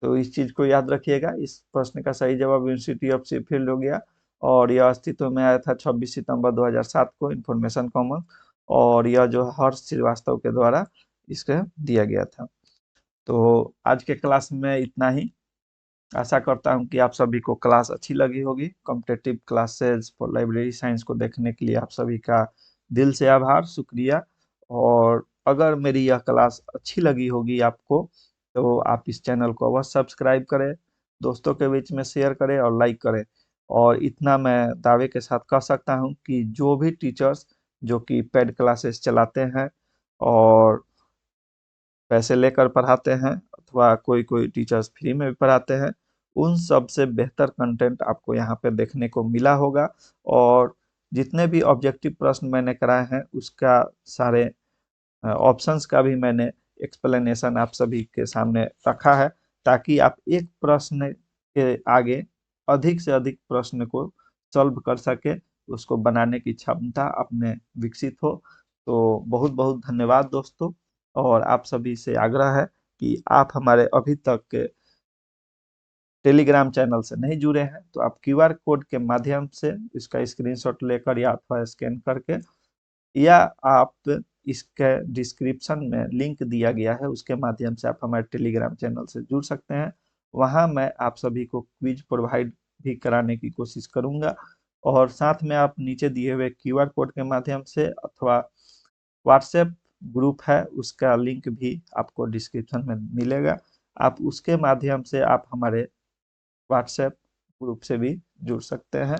A: तो इस चीज को याद रखिएगा। इस प्रश्न का सही जवाब यूनिवर्सिटी ऑफ शेफील्ड हो गया। और यह अस्तित्व में आया था 26 सितंबर 2007 को, इंफॉर्मेशन कॉमन। और यह जो हर्ष श्रीवास्तव के द्वारा इसका दिया गया था। तो आज के क्लास में इतना ही। आशा करता हूं कि आप सभी को क्लास अच्छी लगी होगी। Competitive classes for library science को देखने के लिए आप सभी का दिल से आभार, शुक्रिया। और अगर मेरी यह क्लास अच्छी लगी होगी आपको, तो आप इस चैनल को अवश्य सब्सक्राइब करें, दोस्तों के बीच में शेयर करें और लाइक करें। और इतना मैं दावे के साथ कह सकता हूं कि जो भी टीचर्स जो कि पेड क्लासेस चलाते हैं और पैसे लेकर पढ़ाते हैं, अथवा कोई कोई टीचर्स फ्री में भी पढ़ाते हैं, उन सब से बेहतर कंटेंट आपको यहाँ पे देखने को मिला होगा। और जितने भी ऑब्जेक्टिव प्रश्न मैंने कराए हैं उसका सारे ऑप्शंस का भी मैंने एक्सप्लेनेशन आप सभी के सामने रखा है, ताकि आप एक प्रश्न के आगे अधिक से अधिक प्रश्न को सॉल्व कर सके, उसको बनाने की क्षमता अपने विकसित हो। तो बहुत बहुत धन्यवाद दोस्तों। और आप सभी से आग्रह है कि आप हमारे अभी तक के टेलीग्राम चैनल से नहीं जुड़े हैं तो आप क्यूआर कोड के माध्यम से इसका स्क्रीनशॉट लेकर या अथवा स्कैन करके, या आप इसके डिस्क्रिप्शन में लिंक दिया गया है उसके माध्यम से आप हमारे टेलीग्राम चैनल से जुड़ सकते हैं। वहां मैं आप सभी को क्विज प्रोवाइड भी कराने की कोशिश करूंगा, और साथ में आप नीचे दिए हुए क्यूआर कोड के माध्यम से अथवा व्हाट्सएप ग्रुप है उसका लिंक भी आपको डिस्क्रिप्शन में मिलेगा, आप उसके माध्यम से आप हमारे व्हाट्सएप ग्रुप से भी जुड़ सकते हैं।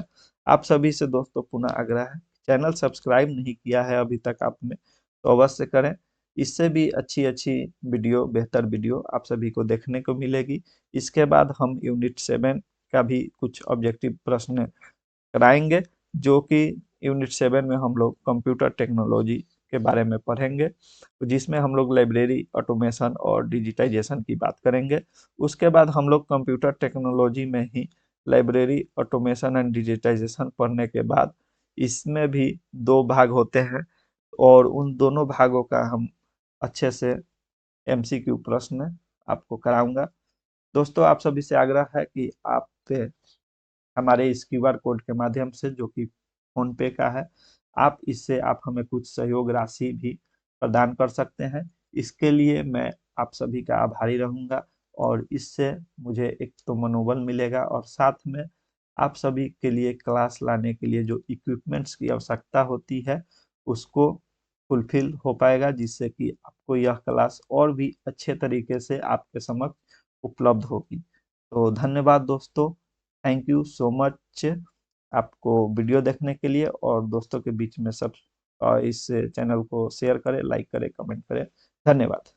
A: आप सभी से दोस्तों पुनः आग्रह है, चैनल सब्सक्राइब नहीं किया है अभी तक आपने तो अवश्य करें। इससे भी अच्छी अच्छी वीडियो, बेहतर वीडियो आप सभी को देखने को मिलेगी। इसके बाद हम यूनिट 7 का भी कुछ ऑब्जेक्टिव प्रश्न कराएंगे, जो कि यूनिट 7 में हम लोग कंप्यूटर टेक्नोलॉजी के बारे में पढ़ेंगे, जिसमें हम लोग लाइब्रेरी ऑटोमेशन और डिजिटाइजेशन की बात करेंगे। उसके बाद हम लोग कंप्यूटर टेक्नोलॉजी में ही लाइब्रेरी ऑटोमेशन एंड डिजिटाइजेशन पढ़ने के बाद इसमें भी 2 भाग होते हैं, और उन दोनों भागों का हम अच्छे से एमसीक्यू प्रश्न आपको कराऊंगा। दोस्तों आप सभी से आग्रह है कि आप हमारे इस क्यूआर कोड के माध्यम से, जो कि फोन पे का है, आप इससे आप हमें कुछ सहयोग राशि भी प्रदान कर सकते हैं। इसके लिए मैं आप सभी का आभारी रहूंगा, और इससे मुझे एक तो मनोबल मिलेगा, और साथ में आप सभी के लिए क्लास लाने के लिए जो इक्विपमेंट्स की आवश्यकता होती है उसको फुलफिल हो पाएगा, जिससे कि आपको यह क्लास और भी अच्छे तरीके से आपके समक्ष उपलब्ध होगी। तो धन्यवाद दोस्तों, थैंक यू सो मच आपको वीडियो देखने के लिए, और दोस्तों के बीच में सब इस चैनल को शेयर करें, लाइक करें, कमेंट करें। धन्यवाद।